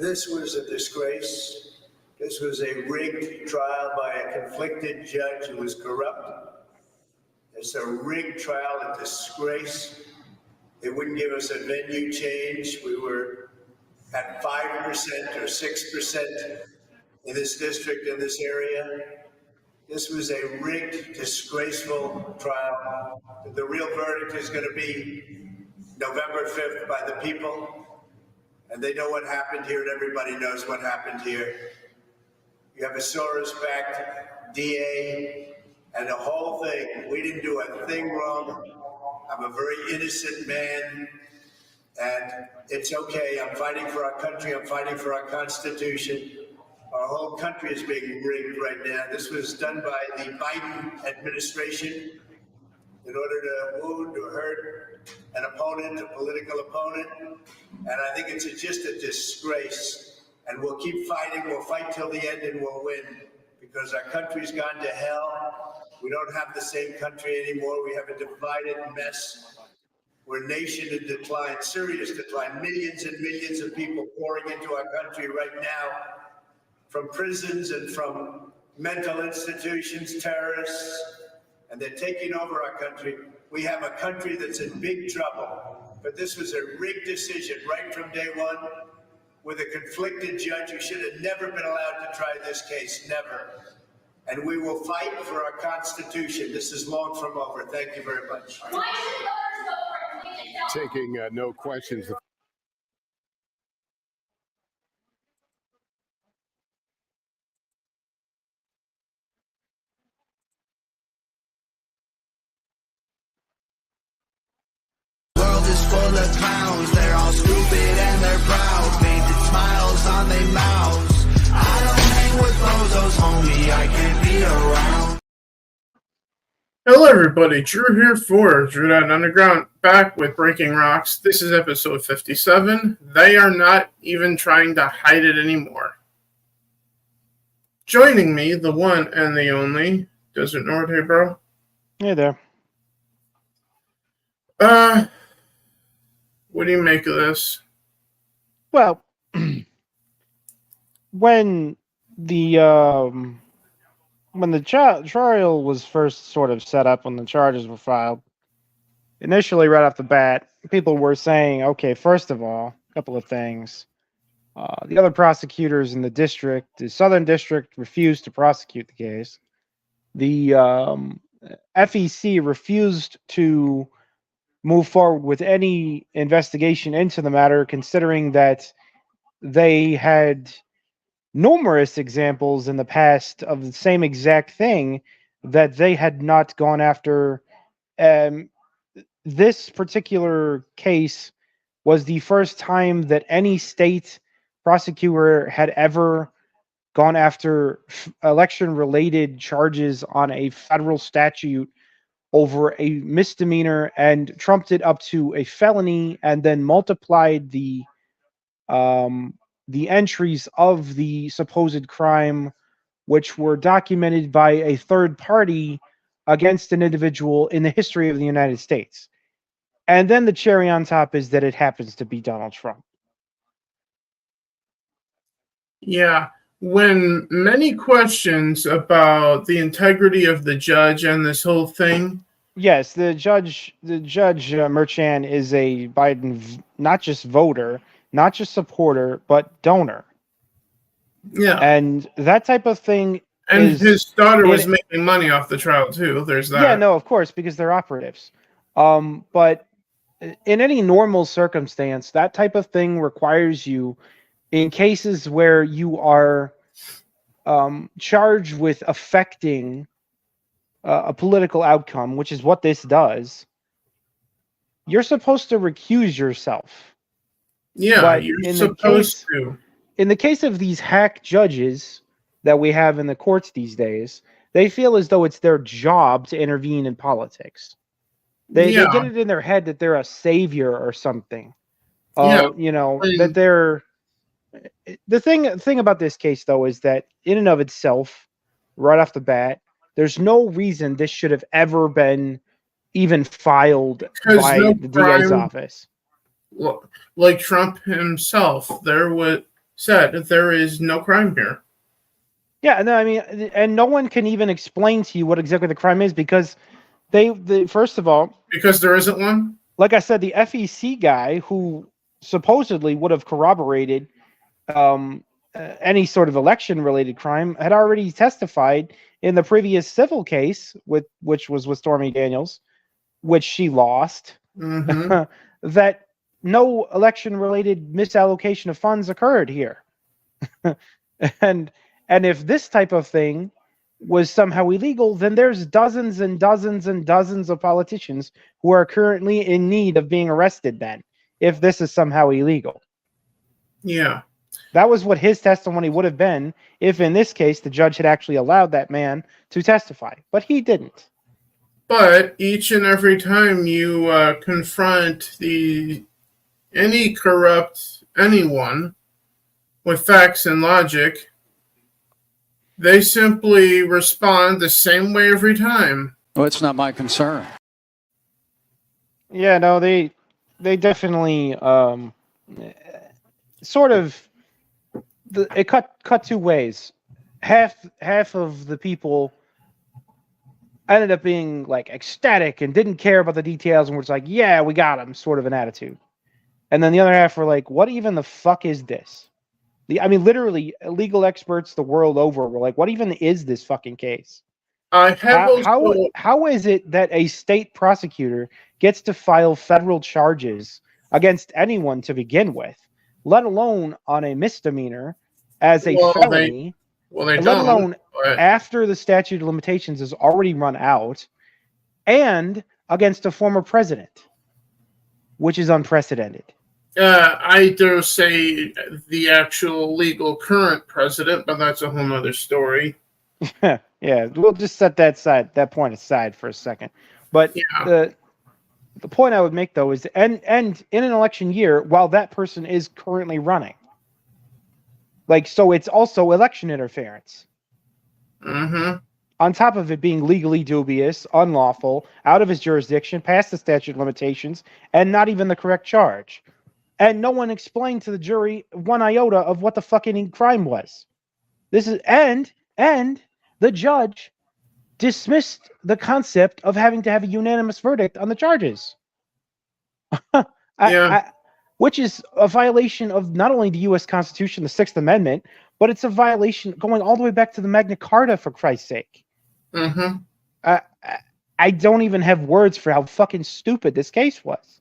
This was a disgrace. This was a rigged trial by a conflicted judge who was corrupt. It's a rigged trial, a disgrace. They wouldn't give us a venue change. We were at 5% or 6% in this district, in this area. This was a rigged, disgraceful trial. The real verdict is going to be November 5th by the people. And they know what happened here, and everybody knows what happened here. You have a Soros-backed DA and the whole thing. We didn't do a thing wrong. I'm a very innocent man, and it's okay. I'm fighting for our country. I'm fighting for our Constitution. Our whole country is being rigged right now. This was done by the Biden administration in order to wound or hurt an opponent, a political opponent. And I think it's just a disgrace. And we'll keep fighting. We'll fight till the end and we'll win, because our country's gone to hell. We don't have the same country anymore. We have a divided mess. We're a nation in decline, serious decline. Millions and millions of people pouring into our country right now from prisons and from mental institutions, terrorists, and they're taking over our country. We have a country that's in big trouble, but this was a rigged decision right from day one with a conflicted judge who should have never been allowed to try this case, never. And we will fight for our Constitution. This is long from over. Thank you very much. Taking no questions. Full of clowns, they're all stupid and they're proud, painted smiles on their mouths. I don't hang with bozos, homie, I can't be around. Hello everybody, Drew here for Drew Underground, back with Breaking Rocks. This is episode 57. They are not even trying to hide it anymore. Joining me, the one and the only, Desert Nord. Hey bro. Hey there. What do you make of this? Well, when the trial was first sort of set up, when the charges were filed, initially right off the bat, people were saying, okay, first of all, a couple of things. The other prosecutors in the district, the Southern District, refused to prosecute the case. The FEC refused to move forward with any investigation into the matter, considering that they had numerous examples in the past of the same exact thing that they had not gone after. This particular case was the first time that any state prosecutor had ever gone after election-related charges on a federal statute over a misdemeanor and trumped it up to a felony, and then multiplied the entries of the supposed crime, which were documented by a third party against an individual in the history of the United States. And then the cherry on top is that it happens to be Donald Trump. Yeah, when many questions about the integrity of the judge and this whole thing. Yes, the judge Merchan is a Biden not just voter, not just supporter, but donor. Yeah, and that type of thing. And his daughter was making money off the trial too. There's that. Yeah, no, of course, because they're operatives. But in any normal circumstance, that type of thing requires you, in cases where you are charged with affecting a political outcome, which is what this does, you're supposed to recuse yourself. Yeah, but you're supposed to. In the case of these hack judges that we have in the courts these days, they feel as though it's their job to intervene in politics. They get it in their head that they're a savior or something. That they're... The thing about this case, though, is that in and of itself, right off the bat, there's no reason this should have ever been even filed by the DA's office. Like Trump himself, there was said, there is no crime here. Yeah, no, I mean, and no one can even explain to you what exactly the crime is because they first of all, Because there isn't one? like I said, the FEC guy who supposedly would have corroborated any sort of election-related crime had already testified in the previous civil case, which was with Stormy Daniels, which she lost, Mm-hmm. that no election-related misallocation of funds occurred here. and if this type of thing was somehow illegal, then there's dozens and dozens and dozens of politicians who are currently in need of being arrested then, if this is somehow illegal. Yeah. That was what his testimony would have been if, in this case, the judge had actually allowed that man to testify. But he didn't. But each and every time you confront any corrupt anyone with facts and logic, they simply respond the same way every time. Well, it's not my concern. Yeah, no, they definitely sort of it cut two ways. Half of the people ended up being like ecstatic and didn't care about the details and was like, yeah, we got him, sort of an attitude. And then the other half were like, what even the fuck is this? I mean, literally, legal experts the world over were like, what even is this fucking case? How is it that a state prosecutor gets to file federal charges against anyone to begin with, let alone on a misdemeanor as a felony? Let alone after the statute of limitations has already run out, and against a former president, which is unprecedented. I dare say the actual legal current president, but that's a whole nother story. Yeah, we'll just set that point aside for a second. But yeah. The point I would make though is, and in an election year, while that person is currently running, like, so it's also election interference. Mm-hmm. On top of it being legally dubious, unlawful, out of his jurisdiction, past the statute of limitations, and not even the correct charge. And no one explained to the jury one iota of what the fucking crime was. This is and the judge dismissed the concept of having to have a unanimous verdict on the charges. Which is a violation of not only the U.S. Constitution, the Sixth Amendment, but it's a violation going all the way back to the Magna Carta, for Christ's sake. Mm-hmm. I don't even have words for how fucking stupid this case was.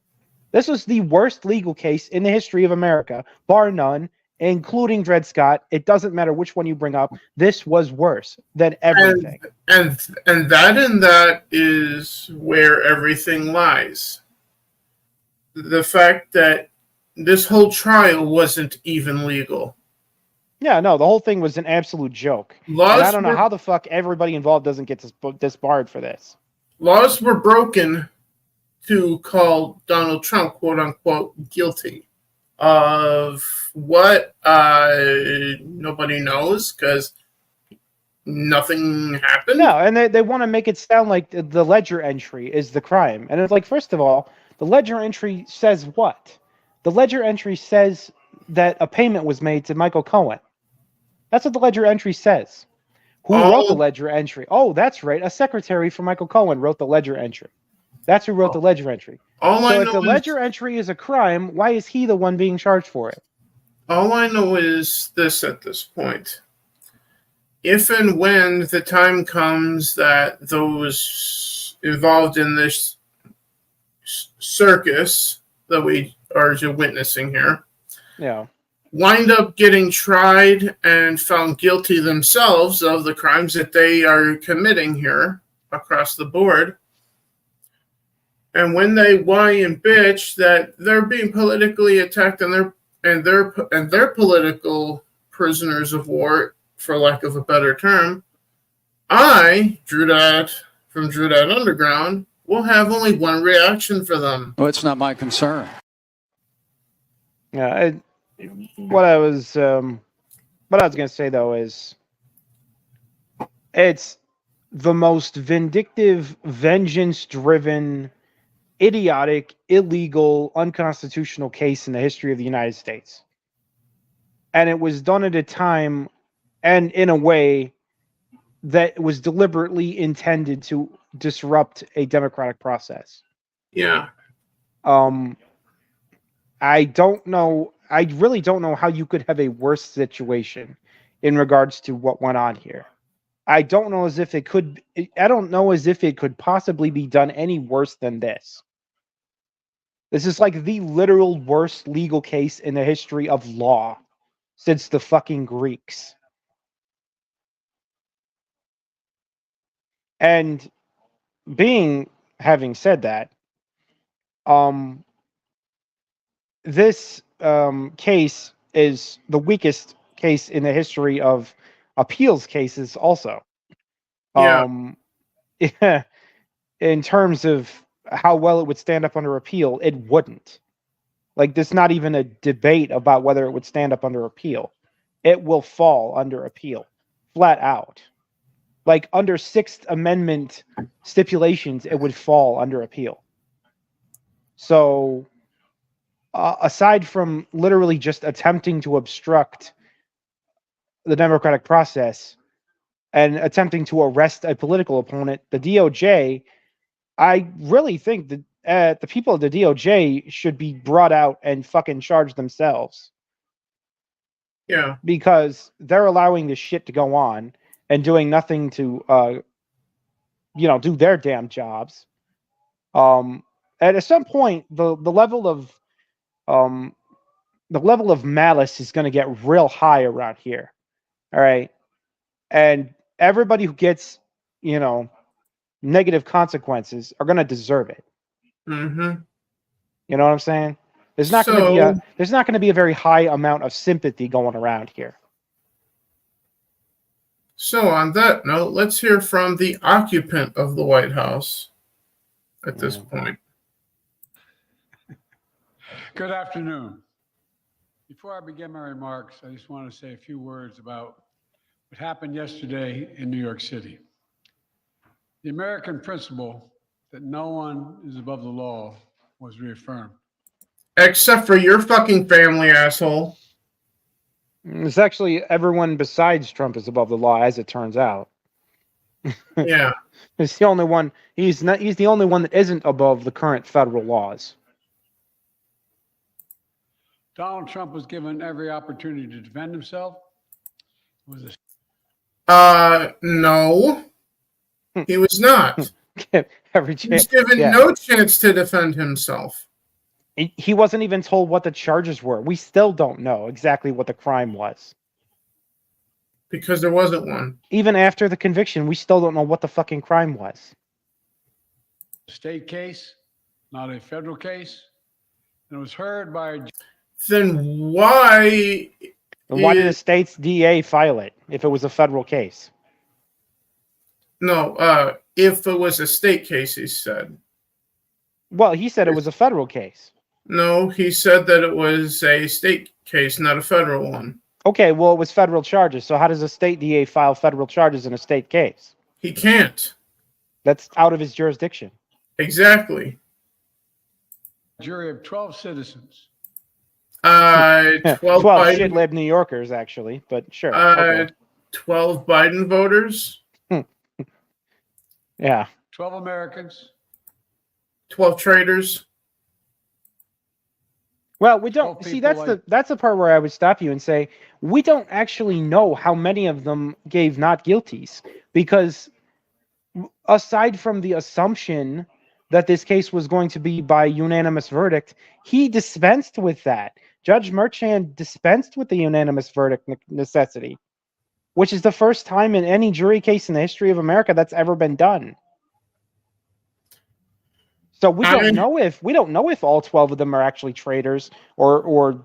This was the worst legal case in the history of America, bar none, including Dred Scott. It doesn't matter which one you bring up. This was worse than everything. And that is where everything lies. The fact that this whole trial wasn't even legal. Yeah, no, the whole thing was an absolute joke. And I don't know how the fuck everybody involved doesn't get disbarred for this. Laws were broken to call Donald Trump, quote unquote, guilty of what? Nobody knows, because nothing happened. No, and they want to make it sound like the ledger entry is the crime. And it's like, first of all, the ledger entry says what? The ledger entry says that a payment was made to Michael Cohen. That's what the ledger entry says. Who wrote the ledger entry? Oh, that's right. A secretary for Michael Cohen wrote the ledger entry. That's who wrote the ledger entry. So if the ledger entry is a crime, why is he the one being charged for it? All I know is this at this point. If and when the time comes that those involved in this circus that we are witnessing here, wind up getting tried and found guilty themselves of the crimes that they are committing here across the board, and when they whine and bitch that they're being politically attacked and they're political prisoners of war, for lack of a better term, I, Drew Dad from Drew Dad Underground, will have only one reaction for them. Well, it's not my concern. Yeah, what I was going to say though is, it's the most vindictive, vengeance-driven, idiotic, illegal, unconstitutional case in the history of the United States. and it was done at a time and in a way that was deliberately intended to disrupt a democratic process. Yeah. I don't know. I really don't know how you could have a worse situation in regards to what went on here. I don't know as if it could. I don't know as if it could possibly be done any worse than this. This is like the literal worst legal case in the history of law since the fucking Greeks. And having said that, this case is the weakest case in the history of appeals cases also. Yeah. In terms of how well it would stand up under appeal, it wouldn't. Like, there's not even a debate about whether it would stand up under appeal. It will fall under appeal, flat out. Like, under Sixth Amendment stipulations, it would fall under appeal. So, aside from literally just attempting to obstruct the democratic process and attempting to arrest a political opponent, the DOJ, I really think that the people of the DOJ should be brought out and fucking charged themselves. Yeah. Because they're allowing this shit to go on and doing nothing to, do their damn jobs. And at some point, the level of malice is going to get real high around here. All right. And everybody who gets, negative consequences are going to deserve it. Mm-hmm. You know what I'm saying? There's not going to be a very high amount of sympathy going around here. So on that note, let's hear from the occupant of the White House at this point. Good afternoon. Before I begin my remarks, I just want to say a few words about what happened yesterday in New York City. The American principle that no one is above the law was reaffirmed. Except for your fucking family, asshole. It's actually everyone besides Trump is above the law, as it turns out. Yeah. He's the only one. He's the only one that isn't above the current federal laws. Donald Trump was given every opportunity to defend himself. No. He was not. Every He was given no chance to defend himself. He wasn't even told what the charges were. We still don't know exactly what the crime was. Because there wasn't one. Even after the conviction, we still don't know what the fucking crime was. State case, not a federal case. And it was heard by... Then why... Why did the state's DA file it if it was a federal case? No, if it was a state case, he said. Well, he said it was a federal case. No, he said that it was a state case, not a federal one. Okay, well, it was federal charges. So how does a state DA file federal charges in a state case? He can't. That's out of his jurisdiction. Exactly. Jury of 12 citizens. 12 shit-lib New Yorkers, actually, but sure. Okay. 12 Biden voters. Yeah. 12 Americans. 12 traitors. Well, we don't see that's the part where I would stop you and say we don't actually know how many of them gave not guilties, because aside from the assumption that this case was going to be by unanimous verdict, he dispensed with that. Judge Merchan dispensed with the unanimous verdict necessity, which is the first time in any jury case in the history of America that's ever been done. So we don't know if all 12 of them are actually traitors or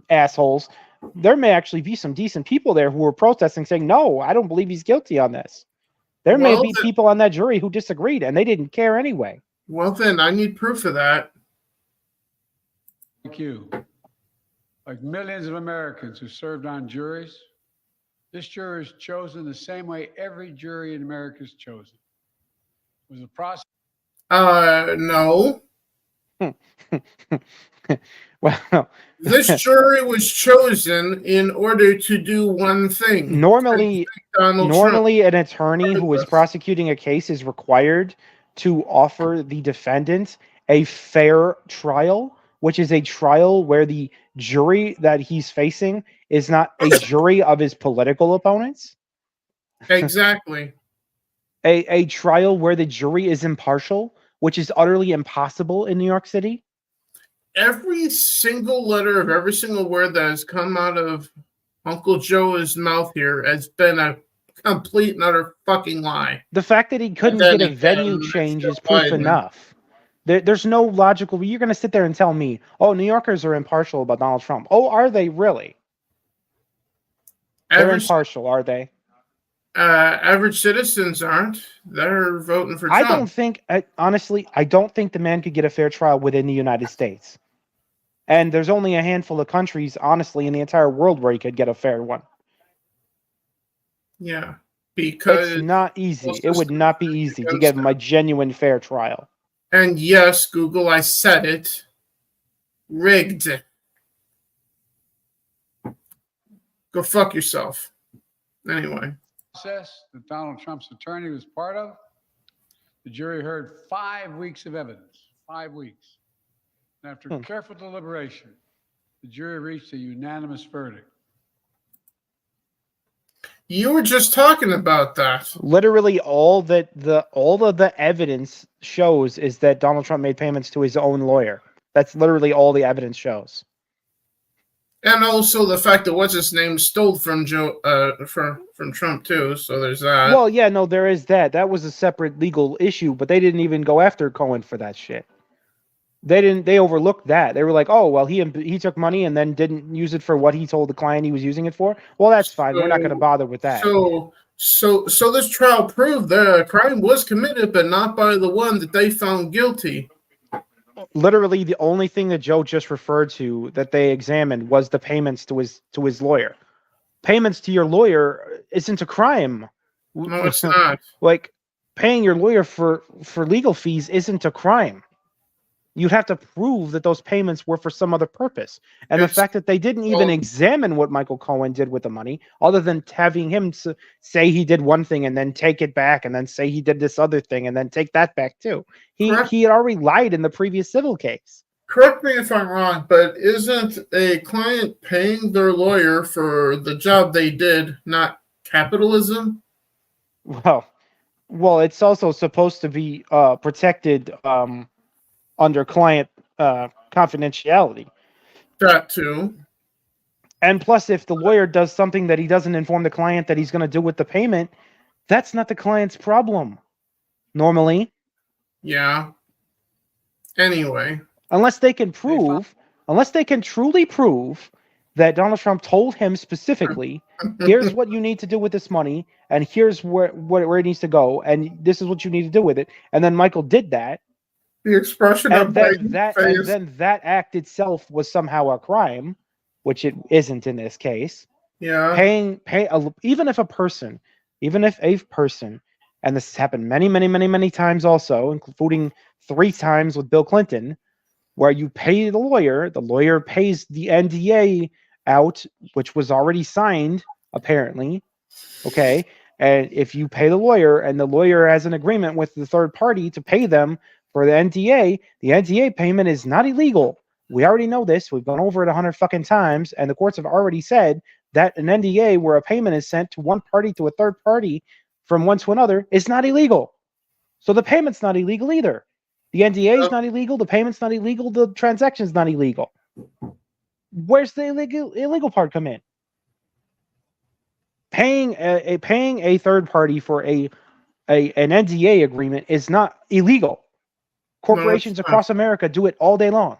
assholes. There may actually be some decent people there who are protesting, saying, "No, I don't believe he's guilty on this." There may be people on that jury who disagreed, and they didn't care anyway. Well, then I need proof of that. Thank you. Like millions of Americans who served on juries, this jury is chosen the same way every jury in America is chosen. It was a process. No. Well, This jury was chosen in order to do one thing. normally, Donald Trump. an attorney who is prosecuting a case is required to offer the defendant a fair trial, which is a trial where the jury that he's facing is not a jury of his political opponents. Exactly. A trial where the jury is impartial, which is utterly impossible in New York City. Every single letter of every single word that has come out of Uncle Joe's mouth here has been a complete and utter fucking lie. The fact that he couldn't then get a again, venue it's change Joe is proof Biden. enough. There's no logical. You're going to sit there and tell me, oh, New Yorkers are impartial about Donald Trump. Oh, are they really? They're impartial, are they? Average citizens aren't. They're voting for Trump. I don't think, honestly, I don't think the man could get a fair trial within the United States. And there's only a handful of countries, honestly, in the entire world where he could get a fair one. Yeah, because it's not easy. It would not be easy to get him a genuine fair trial. And yes, Google, I said it. Rigged. Go fuck yourself. Anyway. Process that Donald Trump's attorney was part of, the jury heard 5 weeks of evidence. 5 weeks. And after careful deliberation, the jury reached a unanimous verdict. You were just talking about that. Literally, all of the evidence shows is that Donald Trump made payments to his own lawyer. That's literally all the evidence shows. And also the fact that what's his name stole from Joe, from Trump too. So there's that. Well, yeah, no, there is that. That was a separate legal issue, but they didn't even go after Cohen for that shit. They didn't. They overlooked that. They were like, "Oh, well, he took money and then didn't use it for what he told the client he was using it for." Well, that's fine. We're not going to bother with that. So this trial proved the crime was committed, but not by the one that they found guilty. Literally, the only thing that Joe just referred to that they examined was the payments to his lawyer. Payments to your lawyer isn't a crime. No, it's not. Like paying your lawyer for legal fees isn't a crime. You'd have to prove that those payments were for some other purpose. And the fact that they didn't even examine what Michael Cohen did with the money, other than having him say he did one thing and then take it back and then say he did this other thing and then take that back too. He had already lied in the previous civil case. Correct me if I'm wrong, but isn't a client paying their lawyer for the job they did not capitalism? Well, it's also supposed to be protected under client confidentiality. That too. And plus, if the lawyer does something that he doesn't inform the client that he's going to do with the payment, that's not the client's problem. Normally. Yeah. Anyway. Unless they can truly prove that Donald Trump told him specifically, here's what you need to do with this money, and here's where it needs to go, and this is what you need to do with it. And then Michael did that. The expression and then that act itself was somehow a crime, which it isn't in this case. Yeah. Even if a person, and this has happened many times also, including 3 times with Bill Clinton, where you pay the lawyer pays the NDA out, which was already signed, apparently. Okay. And if you pay the lawyer and the lawyer has an agreement with the third party to pay them for the NDA payment is not illegal. We already know this. We've gone over it 100 fucking times, and the courts have already said that an NDA where a payment is sent to one party to a third party from one to another is not illegal. So the payment's not illegal either. The NDA is not illegal. The payment's not illegal. The transaction's not illegal. Where's the illegal part come in? Paying a third party for an NDA agreement is not illegal. Corporations across America do it all day long.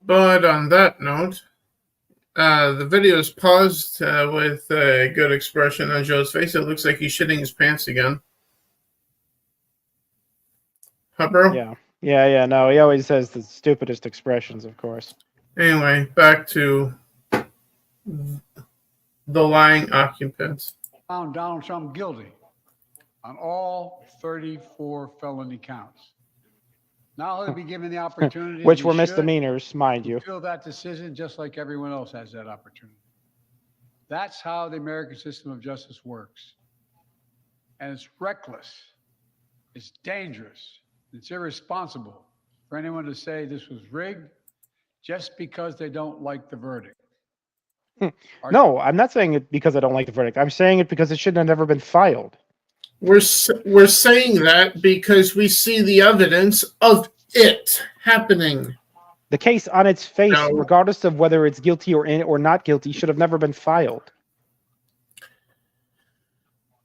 But on that note, the video is paused with a good expression on Joe's face. It looks like he's shitting his pants again. Huh, bro? Yeah. No, he always says the stupidest expressions, of course. Anyway, back to the lying occupants. Found Donald Trump guilty on all 34 felony counts. Now he'll be given the opportunity, Which as were he should, misdemeanors, mind to you. appeal that decision just like everyone else has that opportunity. That's how the American system of justice works. And it's reckless, it's dangerous, it's irresponsible for anyone to say this was rigged just because they don't like the verdict. No, I'm not saying it because I don't like the verdict. I'm saying it because it should have never been filed. We're saying that because we see the evidence of it happening. The case on its face, No. regardless of whether it's guilty or not guilty, should have never been filed.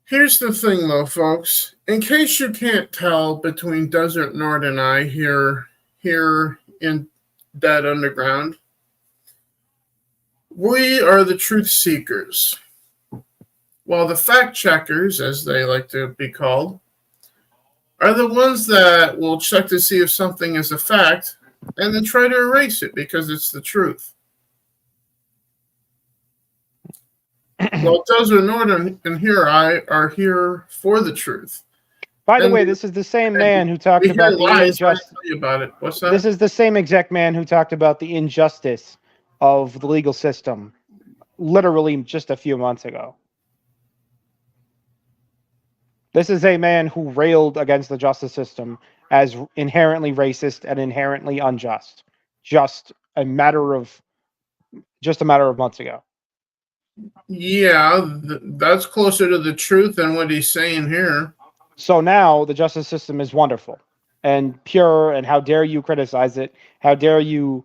Here's the thing, though, folks. In case you can't tell between Desert Nord and I here in Dead Underground, we are the truth seekers, while the fact checkers, as they like to be called, are the ones that will check to see if something is a fact and then try to erase it because it's the truth. Well, Desert Nord and Here I are here for the truth. By the And- way, this is the same man who talked We hear about the lies. I injustice. tell you about it. What's that? This is the same exact man who talked about the injustice of the legal system literally just a few months ago. This is a man who railed against the justice system as inherently racist and inherently unjust just a matter of months ago. Yeah, that's closer to the truth than what he's saying here. So now the justice system is wonderful and pure, and how dare you criticize it? How dare you,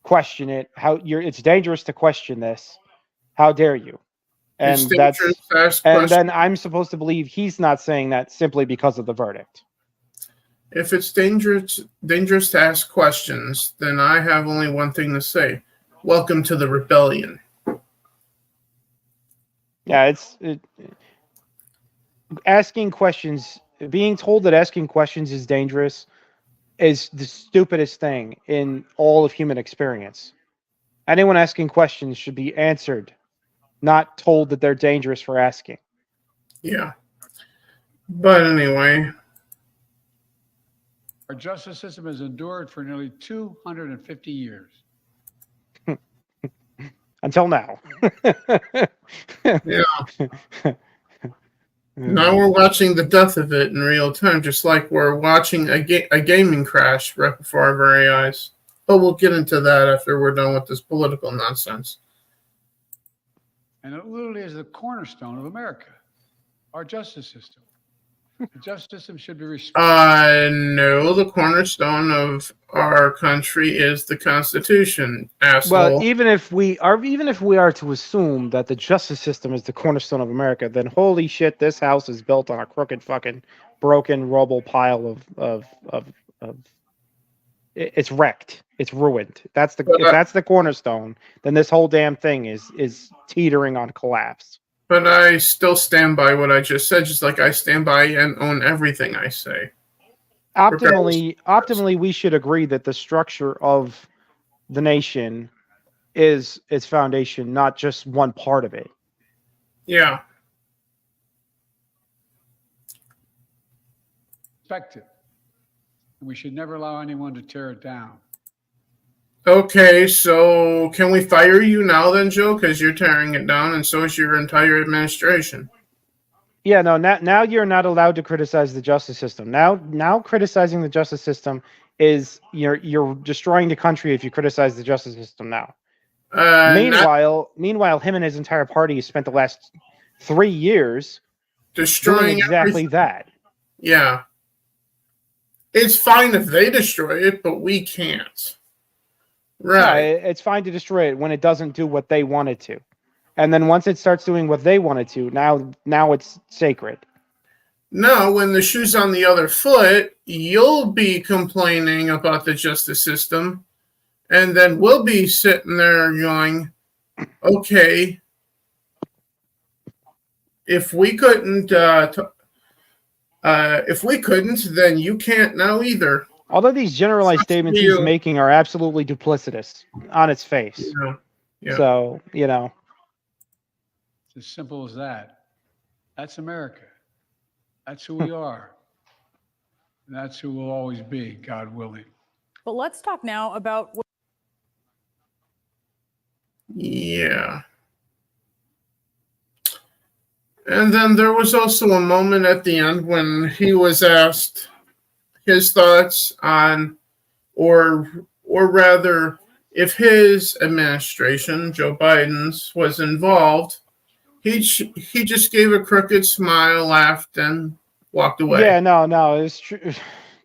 question it? It's dangerous to question this. How dare you? It's And dangerous to ask and questions. then I'm supposed to believe he's not saying that simply because of the verdict. If it's dangerous to ask questions, then I have only one thing to say. Welcome to the rebellion. Yeah, asking questions, being told that asking questions is dangerous is the stupidest thing in all of human experience. Anyone asking questions should be answered, not told that they're dangerous for asking. Yeah. But anyway. Our justice system has endured for nearly 250 years. Until now. Yeah. Now we're watching the death of it in real time, just like we're watching a gaming crash right before our very eyes. But we'll get into that after we're done with this political nonsense. And it literally is the cornerstone of America, our justice system. The justice system should be respected. No, the cornerstone of our country is the Constitution, asshole. Well, even if we are to assume that the justice system is the cornerstone of America, then holy shit, this house is built on a crooked, fucking, broken rubble pile of it's wrecked. It's ruined. If that's the cornerstone, then this whole damn thing is teetering on collapse. But I still stand by what I just said, just like I stand by and own everything I say. Optimally, we should agree that the structure of the nation is its foundation, not just one part of it. Yeah. Respect it. And we should never allow anyone to tear it down. Okay, so can we fire you now then, Joe? Because you're tearing it down, and so is your entire administration. Yeah, no. Now you're not allowed to criticize the justice system. Now criticizing the justice system is you're destroying the country if you criticize the justice system now. Meanwhile, him and his entire party spent the last 3 years destroying doing exactly everything. that. Yeah. It's fine if they destroy it, but we can't. Right. Yeah, it's fine to destroy it when it doesn't do what they want it to. And then once it starts doing what they want it to, now it's sacred. No, when the shoe's on the other foot, you'll be complaining about the justice system. And then we'll be sitting there going, okay, if we couldn't, then you can't now either. Although these generalized statements he's making are absolutely duplicitous on its face. Yeah. So, It's as simple as that. That's America. That's who we are. And that's who we'll always be, God willing. But let's talk now about. Yeah. And then there was also a moment at the end when he was asked his thoughts on, or rather, if his administration, Joe Biden's, was involved. He just gave a crooked smile, laughed, and walked away. Yeah, no, it's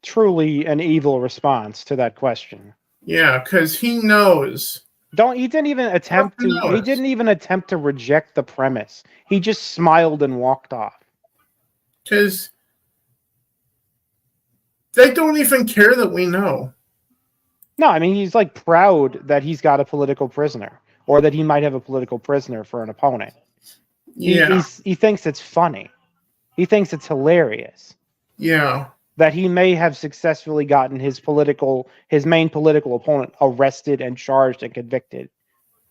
truly an evil response to that question. Yeah, because he knows. He didn't even attempt to reject the premise. He just smiled and walked off. Because they don't even care that we know. No, I mean, he's like proud that he's got a political prisoner, or that he might have a political prisoner for an opponent. Yeah. He thinks it's funny. He thinks it's hilarious. Yeah. That he may have successfully gotten his main political opponent arrested and charged and convicted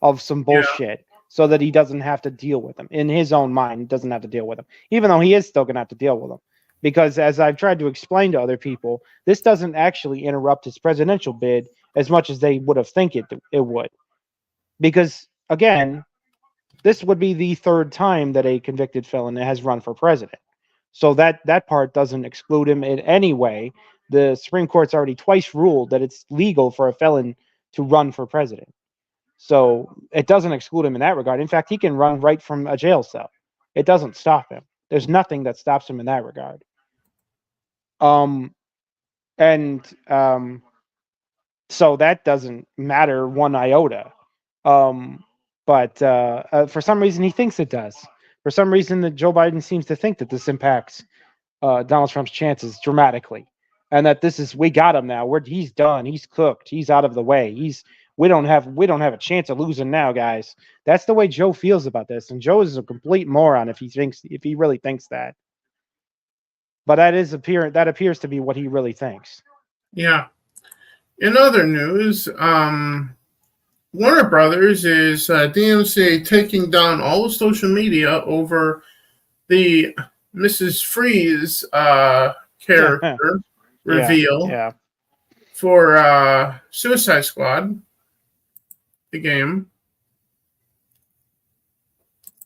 of some bullshit, so that he doesn't have to deal with them. In his own mind, he doesn't have to deal with them, even though he is still going to have to deal with them. Because as I've tried to explain to other people, this doesn't actually interrupt his presidential bid as much as they would have think it would. Because, again, this would be the third time that a convicted felon has run for president. So that part doesn't exclude him in any way. The Supreme Court's already twice ruled that it's legal for a felon to run for president. So it doesn't exclude him in that regard. In fact, he can run right from a jail cell. It doesn't stop him. There's nothing that stops him in that regard. So that doesn't matter one iota. But for some reason, he thinks it does. For some reason, that Joe Biden seems to think that this impacts Donald Trump's chances dramatically, and that we got him now. He's done. He's cooked. He's out of the way. We don't have a chance of losing now, guys. That's the way Joe feels about this, and Joe is a complete moron if he really thinks that. But that appears to be what he really thinks. Yeah. In other news, Warner Brothers is DMCA taking down all of social media over the Mrs. Freeze character reveal for Suicide Squad, the game.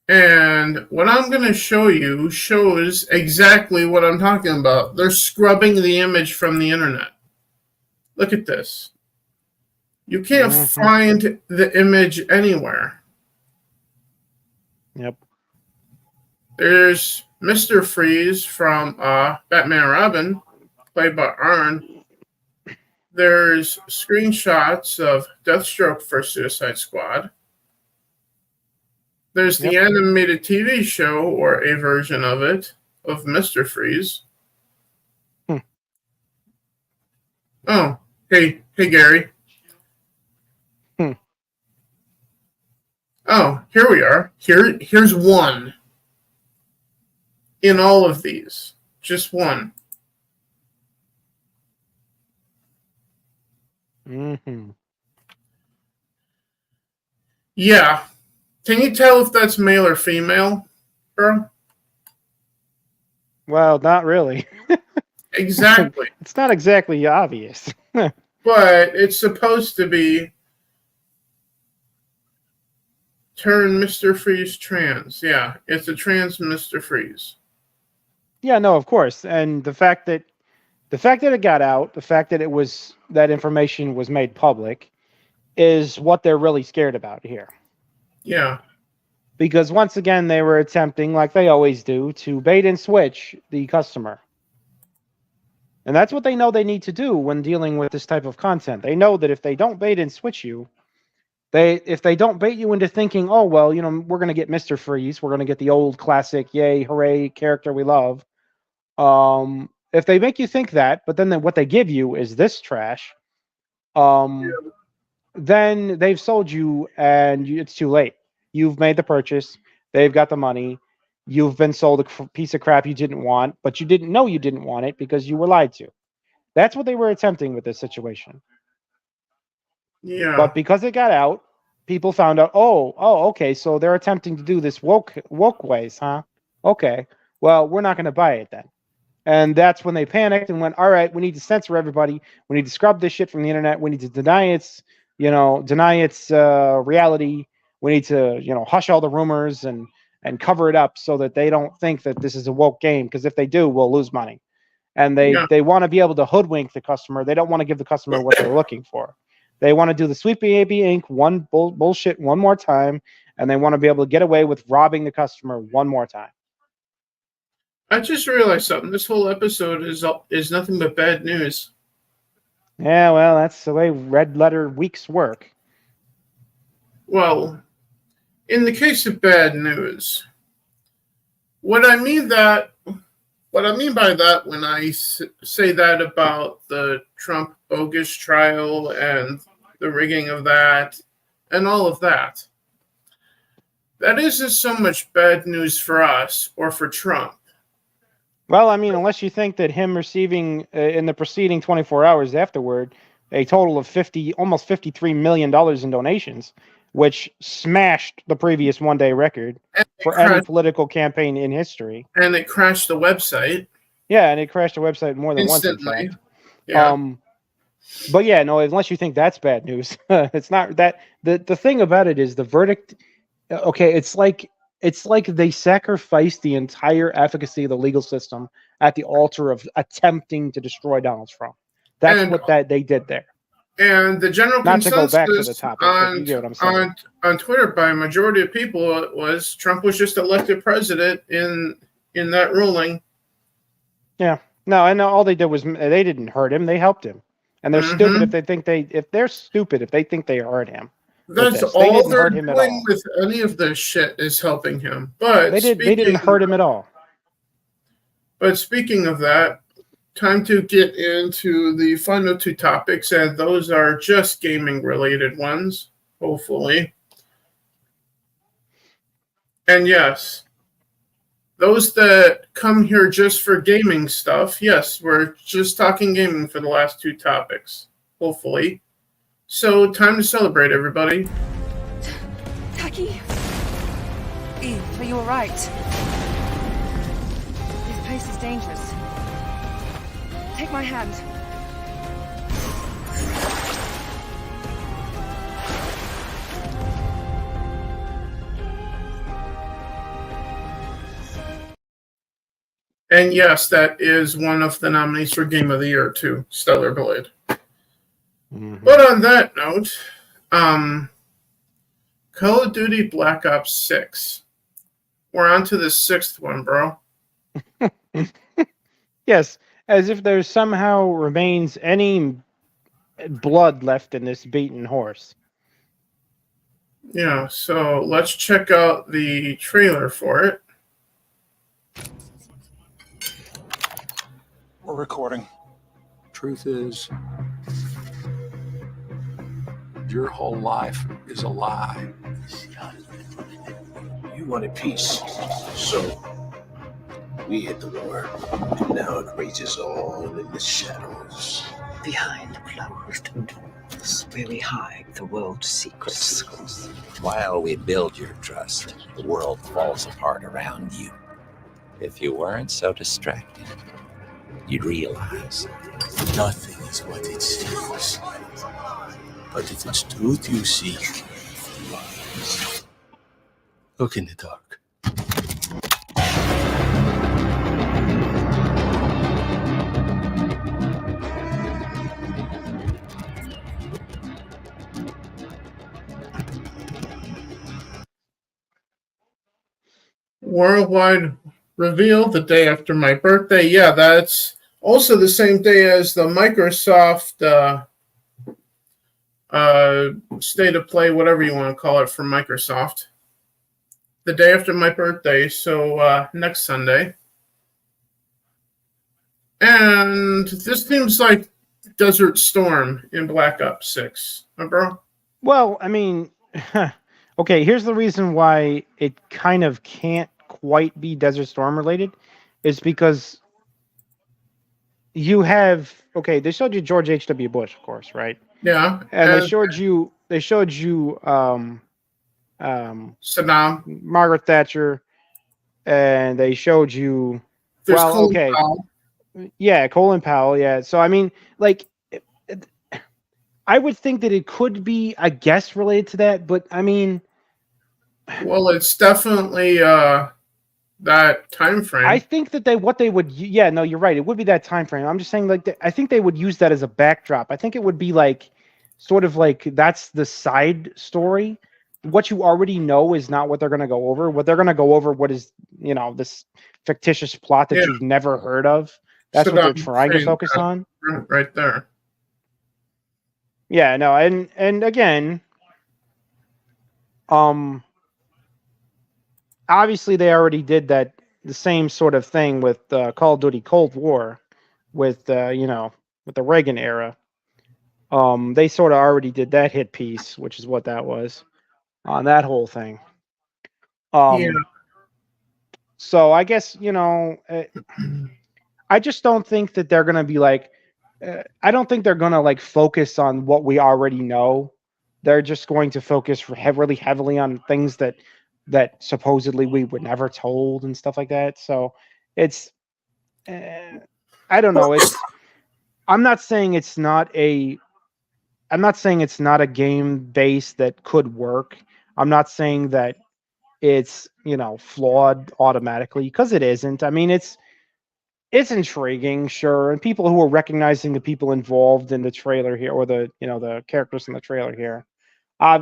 And what I'm going to show you shows exactly what I'm talking about. They're scrubbing the image from the internet. Look at this. You can't find the image anywhere. Yep. There's Mr. Freeze from Batman and Robin, played by Arn. There's screenshots of Deathstroke for Suicide Squad. There's the animated TV show, or a version of it, of Mr. Freeze. Oh, hey, Gary. Oh, here we are. Here's one. In all of these. Just one. Yeah. Can you tell if that's male or female, bro? Well, not really. Exactly. It's not exactly obvious. But it's supposed to be turn Mr. Freeze trans. Yeah, it's a trans Mr. Freeze. Yeah, no, of course. And the fact that it got out, the fact that that information was made public is what they're really scared about here. Yeah. Because once again, they were attempting, like they always do, to bait and switch the customer. And that's what they know they need to do when dealing with this type of content. They know that if they don't bait and switch you, if they don't bait you into thinking, oh, well, we're going to get Mr. Freeze, we're going to get the old classic, yay, hooray, character we love. If they make you think that, but then what they give you is this trash, then they've sold you and it's too late. You've made the purchase. They've got the money. You've been sold a piece of crap you didn't want, but you didn't know you didn't want it because you were lied to. That's what they were attempting with this situation. Yeah. But because it got out, people found out, oh, okay, so they're attempting to do this woke ways, huh? Okay. Well, we're not going to buy it then. And that's when they panicked and went, all right, we need to censor everybody. We need to scrub this shit from the internet. We need to deny its reality. We need to, hush all the rumors and cover it up so that they don't think that this is a woke game. Because if they do, we'll lose money. And they want to be able to hoodwink the customer. They don't want to give the customer what they're looking for. They want to do the Sweet Baby Inc. Bullshit one more time, and they want to be able to get away with robbing the customer one more time. I just realized something. This whole episode is nothing but bad news. Yeah, well, that's the way red letter weeks work. Well, in the case of bad news, what I mean by that when I say that about the Trump bogus trial and the rigging of that and all of that, that isn't so much bad news for us or for Trump. Well, I mean, unless you think that him receiving in the preceding 24 hours afterward a total of almost $53 million in donations, which smashed the previous one-day record for any political campaign in history. And it crashed the website. Yeah, and it crashed the website more than instantly. Once, in fact. Yeah. But yeah, no, unless you think that's bad news. It's not that. The thing about it is the verdict, okay, it's like they sacrificed the entire efficacy of the legal system at the altar of attempting to destroy Donald Trump. That's what they did there. And the general Not consensus to go back to the topic, but you get what I'm saying. On Twitter by a majority of people was Trump was just elected president in that ruling. Yeah. No, and all they did was they didn't hurt him, they helped him. And they're stupid if they think they hurt him. That's all they're doing with any of this shit is helping him. But they didn't hurt him at all. But speaking of that, time to get into the final two topics, and those are just gaming related ones, hopefully. And yes, those that come here just for gaming stuff, yes, we're just talking gaming for the last two topics, hopefully. So, time to celebrate, everybody. Taki? Eve, are you alright? This place is dangerous. Take my hand. And yes, that is one of the nominees for Game of the Year, too, Stellar Blade. Mm-hmm. But on that note, Call of Duty Black Ops 6. We're on to the sixth one, bro. Yes, as if there somehow remains any blood left in this beaten horse. Yeah, so let's check out the trailer for it. We're recording. Truth is, your whole life is a lie. You wanted peace, so we hit the war. Now it rages on in the shadows. Behind closed doors, where we hide the world's secrets. While we build your trust, the world falls apart around you. If you weren't so distracted, you'd realize nothing is what it seems. But if it's truth you seek, look in the dark. Worldwide reveal the day after my birthday. Yeah, that's also the same day as the Microsoft State of Play, whatever you want to call it, from Microsoft. The day after my birthday, so next Sunday. And this seems like Desert Storm in Black Ops 6. Huh, bro? Well, I mean, okay, here's the reason why it kind of can't quite be Desert Storm related. Is because you have, okay, they showed you George H.W. Bush, of course, right? Yeah. And they showed you Saddam, Margaret Thatcher, and they showed you Colin Powell. Yeah, Colin Powell. Yeah. So I mean, like, I would think that it could be, I guess, related to that, but I mean, well, it's definitely that time frame. I think that what they would, yeah, no, you're right. It would be that time frame. I'm just saying, like, I think they would use that as a backdrop. I think it would be like, sort of like that's the side story. What you already know is not what they're going to go over. What they're going to go over, what is, this fictitious plot that you've never heard of. That's what they're trying to focus on. Right there. Yeah, no, and again, obviously they already did the same sort of thing with Call of Duty Cold War, with with the Reagan era. They sort of already did that hit piece, which is what that was on that whole thing. Yeah. So I guess I just don't think that they're gonna be like. I don't think they're gonna like focus on what we already know. They're just going to focus really heavily on things that supposedly we were never told and stuff like that. So it's I don't know. I'm not saying it's not a game base that could work. I'm not saying that it's flawed automatically, because it isn't. I mean, it's intriguing, sure, and people who are recognizing the people involved in the trailer here, or the the characters in the trailer here,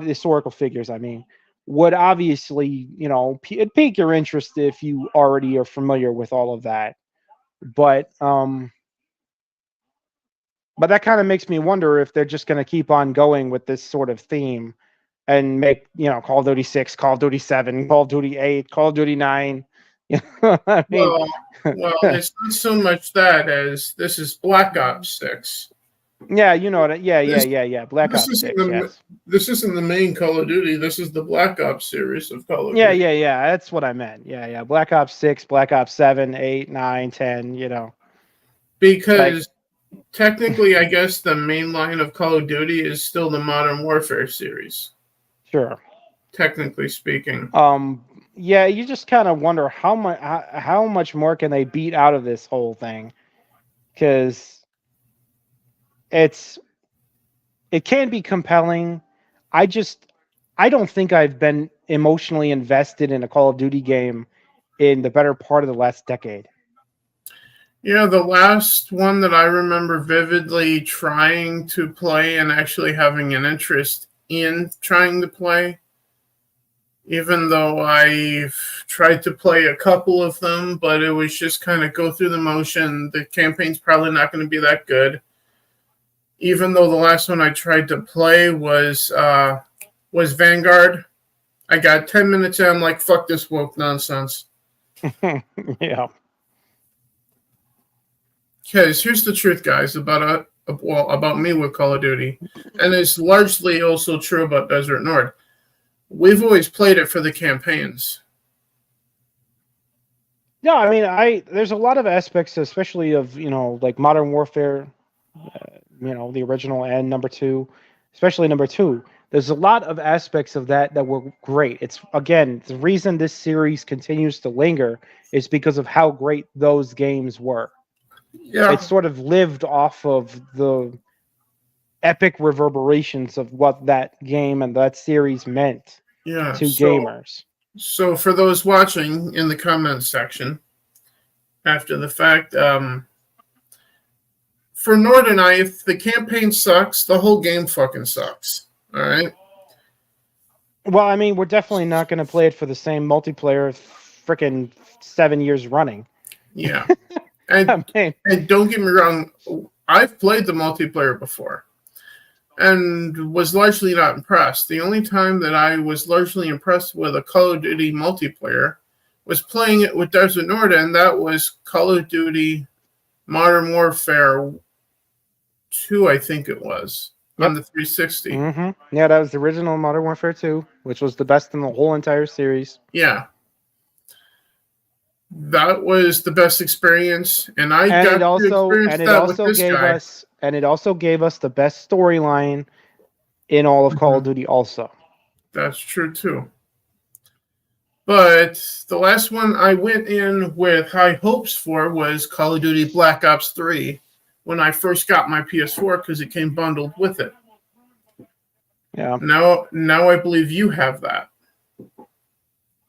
historical figures, I mean, would obviously it'd pique your interest if you already are familiar with all of that. But that kind of makes me wonder if they're just going to keep on going with this sort of theme and make Call of Duty 6, Call of Duty 7, Call of Duty 8, Call of Duty 9. I mean, well, it's not so much that as this is Black Ops 6. Yeah, you know what? Yeah. Black Ops 6. Yes. This isn't the main Call of Duty. This is the Black Ops series of Call of Duty. Yeah. That's what I meant. Yeah. Black Ops 6, Black Ops 7, 8, 9, 10. Because technically, I guess the main line of Call of Duty is still the Modern Warfare series. Sure. Technically speaking. Yeah, you just kind of wonder how much more can they beat out of this whole thing, because it can be compelling. I don't think I've been emotionally invested in a Call of Duty game in the better part of the last decade. Yeah, the last one that I remember vividly trying to play and actually having an interest in trying to play, even though I've tried to play a couple of them, but it was just kind of go through the motion. The campaign's probably not going to be that good. Even though the last one I tried to play was Vanguard. I got 10 minutes in, I'm like, fuck this woke nonsense. Yeah. Because here's the truth, guys, about me with Call of Duty, and it's largely also true about Desert North. We've always played it for the campaigns. Yeah, I mean, there's a lot of aspects, especially of like Modern Warfare, the original and number 2, especially number 2. There's a lot of aspects of that were great. It's, again, the reason this series continues to linger is because of how great those games were. Yeah. It sort of lived off of the epic reverberations of what that game and that series meant to gamers. So for those watching in the comments section, after the fact, for Nord and I, if the campaign sucks, the whole game fucking sucks. All right? Well, I mean, we're definitely not going to play it for the same multiplayer freaking 7 years running. Yeah. And don't get me wrong, I've played the multiplayer before and was largely not impressed. The only time that I was largely impressed with a Call of Duty multiplayer was playing it with Desert North, and that was Call of Duty Modern Warfare 2, I think it was, on the 360. Mm-hmm. Yeah, that was the original Modern Warfare 2, which was the best in the whole entire series. Yeah. That was the best experience, and it also gave us the best storyline in all of Call of Duty also. That's true too. But the last one I went in with high hopes for was Call of Duty Black Ops 3 when I first got my PS4 because it came bundled with it. Yeah. Now I believe you have that.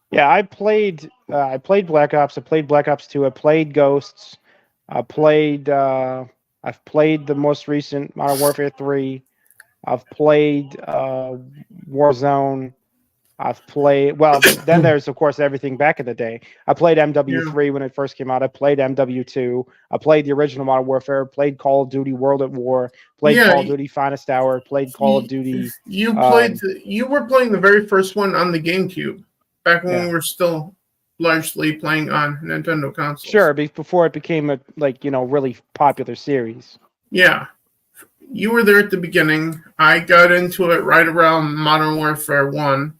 Yeah, I played Black Ops. I played Black Ops 2. I played Ghosts. I've played the most recent Modern Warfare 3. I've played Warzone. I've played, well, then there's, of course, everything back in the day. I played MW3 when it first came out. I played MW2. I played the original Modern Warfare, played Call of Duty World at War, played Call of Duty Finest Hour, played Call of Duty. You were playing the very first one on the GameCube, back when we were still largely playing on Nintendo consoles. Sure, before it became a, really popular series. Yeah. You were there at the beginning. I got into it right around Modern Warfare 1.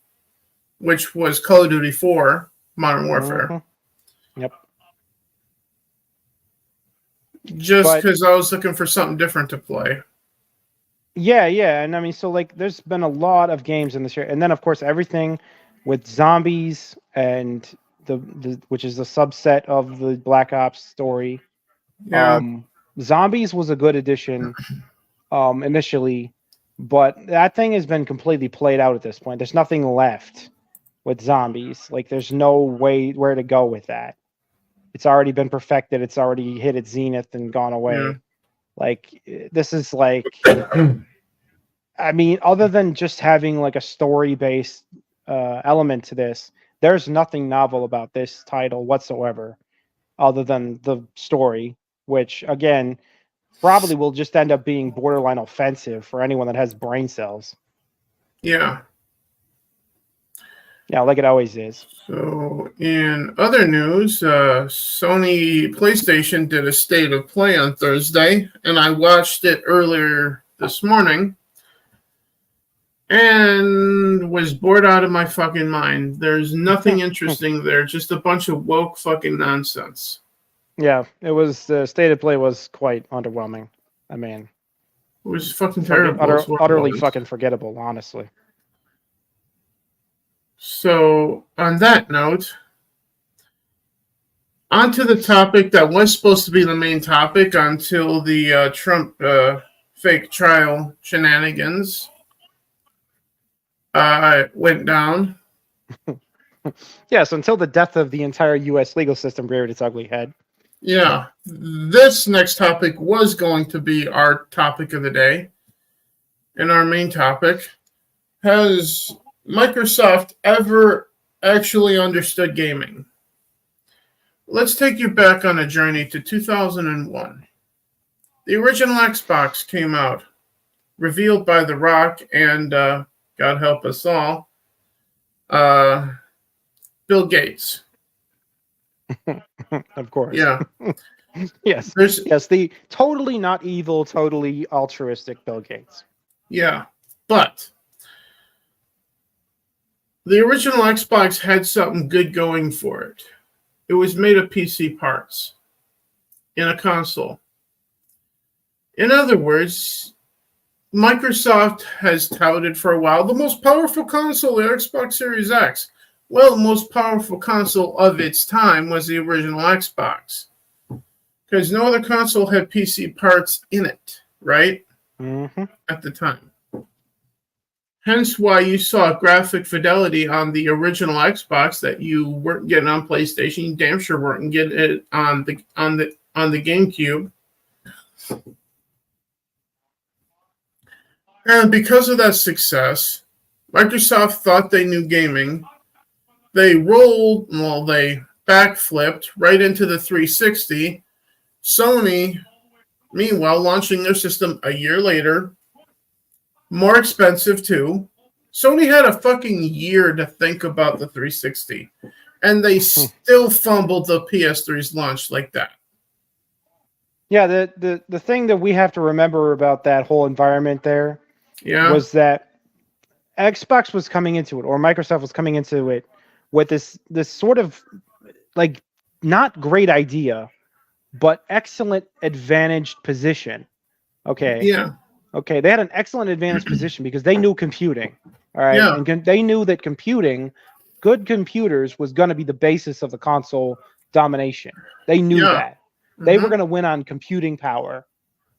Which was Call of Duty 4, Modern Warfare. Mm-hmm. Yep. Just because I was looking for something different to play. Yeah, and I mean, so there's been a lot of games in this year, and then of course everything with zombies and the which is a subset of the Black Ops story. Yeah. Zombies was a good addition initially, but that thing has been completely played out at this point. There's nothing left with zombies. There's no way where to go with that. It's already been perfected. It's already hit its zenith and gone away. Yeah. This is I mean, other than just having a story-based element to this, there's nothing novel about this title whatsoever, other than the story, which again probably will just end up being borderline offensive for anyone that has brain cells. Yeah. Yeah, like it always is. So, in other news, Sony PlayStation did a state of play on Thursday, and I watched it earlier this morning, and was bored out of my fucking mind. There's nothing interesting there, just a bunch of woke fucking nonsense. Yeah, it was, the state of play was quite underwhelming. I mean, it was fucking terrible. Utterly fucking forgettable, honestly. So, on that note, on to the topic that was supposed to be the main topic until the Trump fake trial shenanigans went down. Yes, until the death of the entire U.S. legal system reared its ugly head. Yeah, this next topic was going to be our topic of the day. And our main topic has Microsoft ever actually understood gaming? Let's take you back on a journey to 2001. The original Xbox came out, revealed by The Rock and, God help us all, Bill Gates. Of course. Yeah. Yes, the totally not evil, totally altruistic Bill Gates. Yeah, but the original Xbox had something good going for it. It was made of PC parts in a console. In other words, Microsoft has touted for a while the most powerful console, the Xbox Series X. Well, the most powerful console of its time was the original Xbox, because no other console had PC parts in it, right? Mm-hmm. At the time. Hence why you saw graphic fidelity on the original Xbox that you weren't getting on PlayStation. You damn sure weren't getting it on the GameCube. And because of that success, Microsoft thought they knew gaming. They backflipped right into the 360. Sony, meanwhile, launching their system a year later, more expensive too. Sony had a fucking year to think about the 360, and they still fumbled the PS3's launch like that. Yeah, the thing that we have to remember about that whole environment there was that Xbox was coming into it, or Microsoft was coming into it, with this sort of not great idea, but excellent advantaged position. Okay. Yeah. Okay, they had an excellent advantage position because they knew computing. All right. Yeah. And they knew that computing good computers was going to be the basis of the console domination. They knew that. They were going to win on computing power.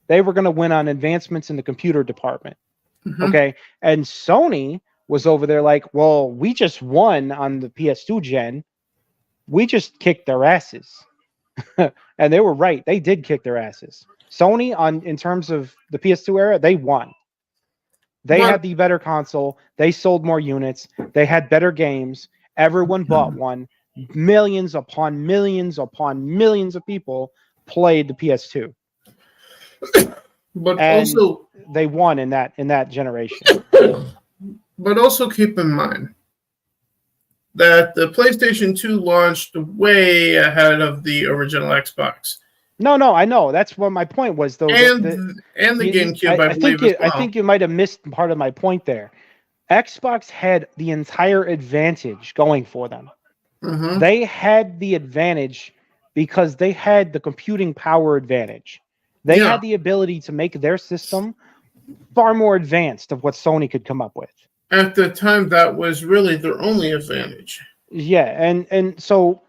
They were going to win on advancements in the computer department. Okay. And Sony was over there like, well, we just won on the PS2 gen. We just kicked their asses. And they were right. They did kick their asses. Sony, in terms of the PS2 era, they won. They had the better console. They sold more units. They had better games. Everyone bought one. Millions upon millions upon millions of people played the PS2. But and also, they won in that generation. But also keep in mind that the PlayStation 2 launched way ahead of the original Xbox. No, I know. That's what my point was, though. And the GameCube, I believe, as well. I think you might have missed part of my point there. Xbox had the entire advantage going for them. They had the advantage because they had the computing power advantage. They had the ability to make their system far more advanced of what Sony could come up with. At the time, that was really their only advantage. Yeah, and so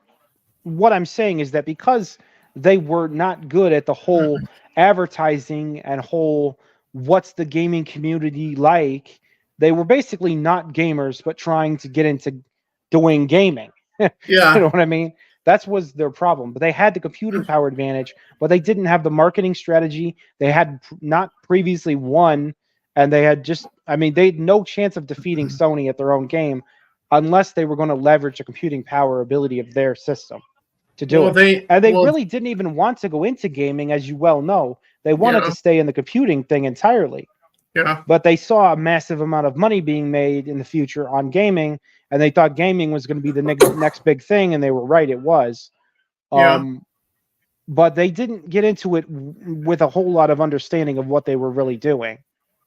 what I'm saying is that because they were not good at the whole advertising and whole what's the gaming community like, they were basically not gamers but trying to get into doing gaming. Yeah. You know what I mean? That was their problem. But they had the computing power advantage, but they didn't have the marketing strategy. They had not previously won, and they had they had no chance of defeating Sony at their own game unless they were going to leverage the computing power ability of their system to do it. They really didn't even want to go into gaming, as you well know. They wanted to stay in the computing thing entirely. Yeah. But they saw a massive amount of money being made in the future on gaming, and they thought gaming was going to be the next big thing, and they were right, it was. But they didn't get into it with a whole lot of understanding of what they were really doing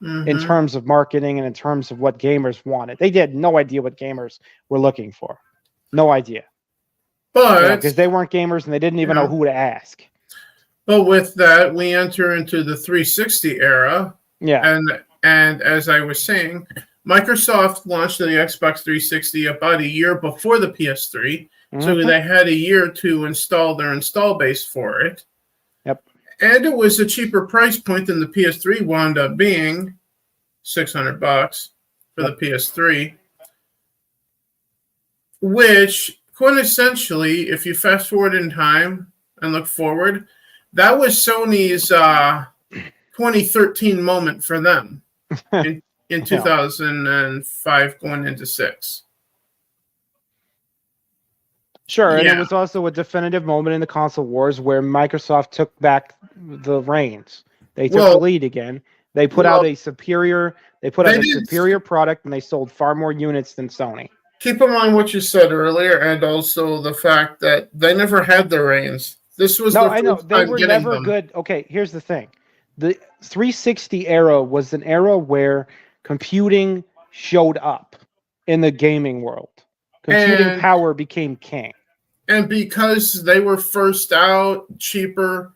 in terms of marketing and in terms of what gamers wanted. They had no idea what gamers were looking for. No idea. But because they weren't gamers and they didn't even know who to ask. But with that, we enter into the 360 era. Yeah. And as I was saying, Microsoft launched the Xbox 360 about a year before the PS3. So they had a year to install their install base for it. Yep. And it was a cheaper price point than the PS3 wound up being, $600 for the PS3. Which, quintessentially, if you fast forward in time and look forward, that was Sony's 2013 moment for them in 2005 going into 6. Sure, and it was also a definitive moment in the console wars where Microsoft took back the reins. They took the lead again. They put out a superior product, and they sold far more units than Sony. Keep in mind what you said earlier, and also the fact that they never had the reins. This was I know they were never good. Okay, here's the thing: the 360 era was an era where computing showed up in the gaming world. Computing power became king. And because they were first out, cheaper,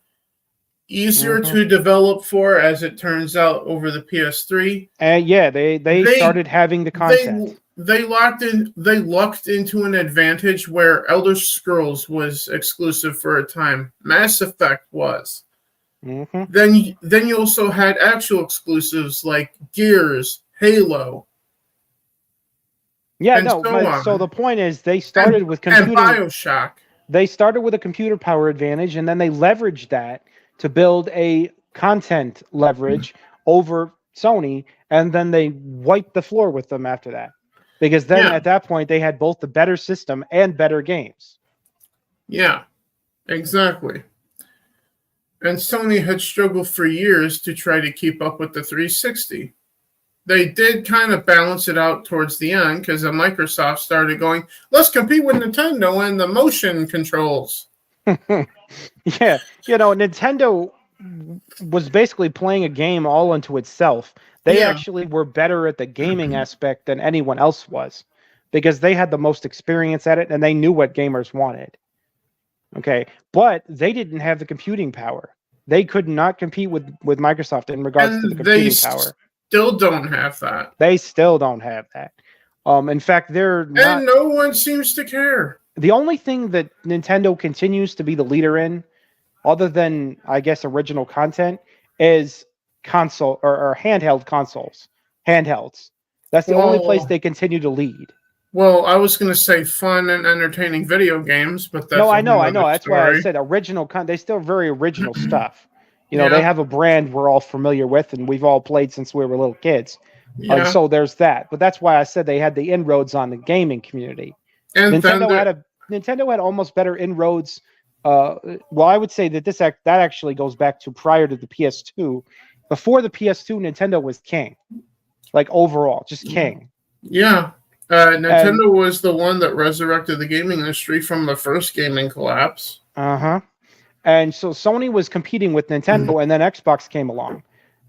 easier to develop for, as it turns out, over the PS3. And they started having the content. They lucked into an advantage where Elder Scrolls was exclusive for a time. Mass Effect was. Then you also had actual exclusives like Gears, Halo. Yeah, so the point is they started with computing. And BioShock. They started with a computer power advantage, and then they leveraged that to build a content leverage over Sony, and then they wiped the floor with them after that. Because then at that point, they had both the better system and better games. Yeah, exactly. And Sony had struggled for years to try to keep up with the 360. They did kind of balance it out towards the end because Microsoft started going, let's compete with Nintendo and the motion controls. Yeah, Nintendo was basically playing a game all unto itself. They actually were better at the gaming aspect than anyone else was because they had the most experience at it and they knew what gamers wanted. Okay, but they didn't have the computing power. They could not compete with Microsoft in regards to the computing power. Still don't have that. They still don't have that. In fact, they're not. And no one seems to care. The only thing that Nintendo continues to be the leader in, other than I guess original content, is console or handheld consoles, handhelds. That's the only place they continue to lead. Well, I was going to say fun and entertaining video games, but that's I know. That's story. why I said original. They still very original stuff. They have a brand we're all familiar with, and we've all played since we were little kids. Yeah. So there's that. But that's why I said they had the inroads on the gaming community. And Nintendo had almost better inroads. Well, I would say that that actually goes back to prior to the PS2. Before the PS2, Nintendo was king, like overall, just king. Yeah. Nintendo was the one that resurrected the gaming industry from the first gaming collapse. And so Sony was competing with Nintendo, and then Xbox came along.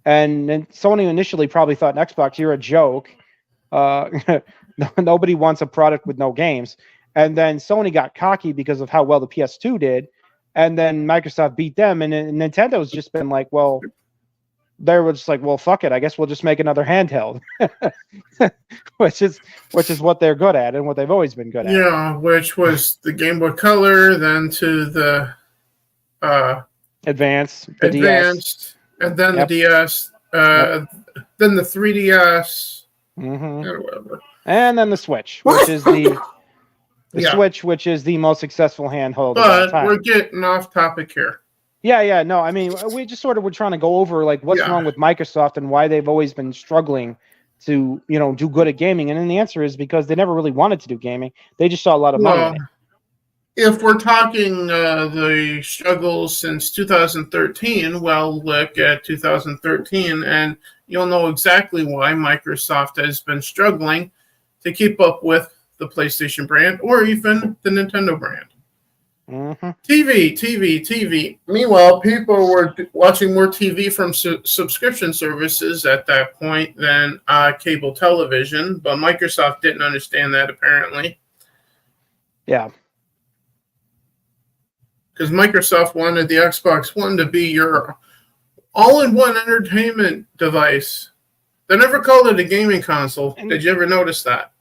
And then Sony initially probably thought, Xbox, you're a joke. Nobody wants a product with no games. And then Sony got cocky because of how well the PS2 did. And then Microsoft beat them. And Nintendo's just been like, well, they were just like, well, fuck it. I guess we'll just make another handheld, which is what they're good at and what they've always been good at. Yeah, which was the Game Boy Color, then to the Advanced, DS. And then the DS, then the 3DS, and then the Switch, which is the Switch, which is the most successful handheld of all time. We're getting off topic here. Yeah. No, I mean, we just sort of were trying to go over like what's wrong with Microsoft and why they've always been struggling to, do good at gaming. And then the answer is because they never really wanted to do gaming. They just saw a lot of money in it. If we're talking the struggles since 2013, well, look at 2013, and you'll know exactly why Microsoft has been struggling to keep up with the PlayStation brand or even the Nintendo brand. TV. Meanwhile, people were watching more TV from subscription services at that point than cable television, but Microsoft didn't understand that apparently. Yeah. Because Microsoft wanted the Xbox One to be your all-in-one entertainment device. They never called it a gaming console. Did you ever notice that?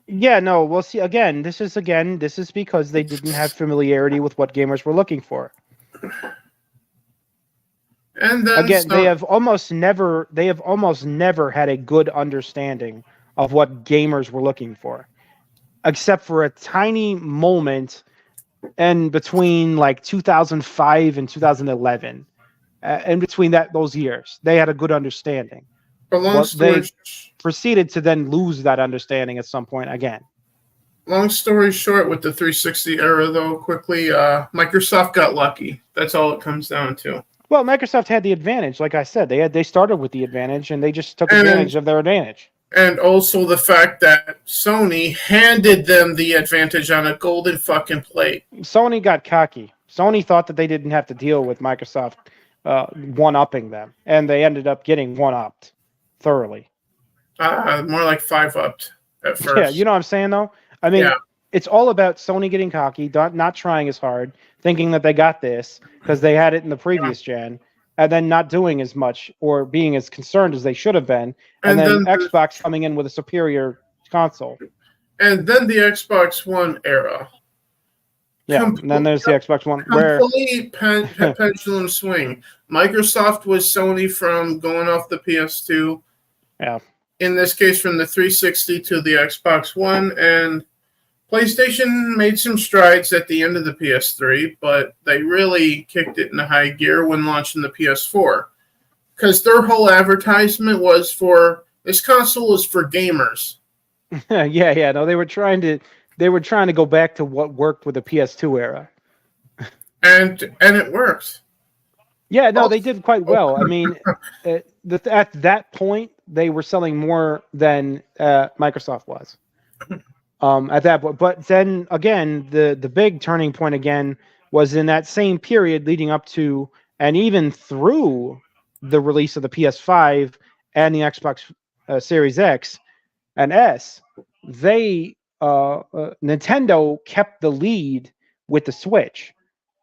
Yeah, no. Well, see, this is because they didn't have familiarity with what gamers were looking for. And then they have almost never had a good understanding of what gamers were looking for, except for a tiny moment. And between like 2005 and 2011, in between those years, they had a good understanding. They proceeded to then lose that understanding at some point again. Long story short, with the 360 era, though, quickly, Microsoft got lucky. That's all it comes down to. Well, Microsoft had the advantage. Like I said, they started with the advantage, and they just took advantage of their advantage. And also the fact that Sony handed them the advantage on a golden fucking plate. Sony got cocky. Sony thought that they didn't have to deal with Microsoft one-upping them, and they ended up getting one-upped thoroughly. More like 5-upped at first. Yeah, you know what I'm saying, though? I mean, it's all about Sony getting cocky, not trying as hard, thinking that they got this because they had it in the previous gen, and then not doing as much or being as concerned as they should have been. And then Xbox coming in with a superior console. And then the Xbox One era. Yeah, and then there's the Xbox One. Complete pendulum swing. Microsoft was Sony from going off the PS2. Yeah. In this case, from the 360 to the Xbox One. And PlayStation made some strides at the end of the PS3, but they really kicked it into high gear when launching the PS4. Because their whole advertisement was for, this console is for gamers. Yeah. No, they were trying to go back to what worked with the PS2 era. And it worked. Yeah, no, they did quite well. I mean, at that point, they were selling more than Microsoft was. At that point, but then again, the big turning point again was in that same period leading up to and even through the release of the PS5 and the Xbox Series X and S. Nintendo kept the lead with the Switch,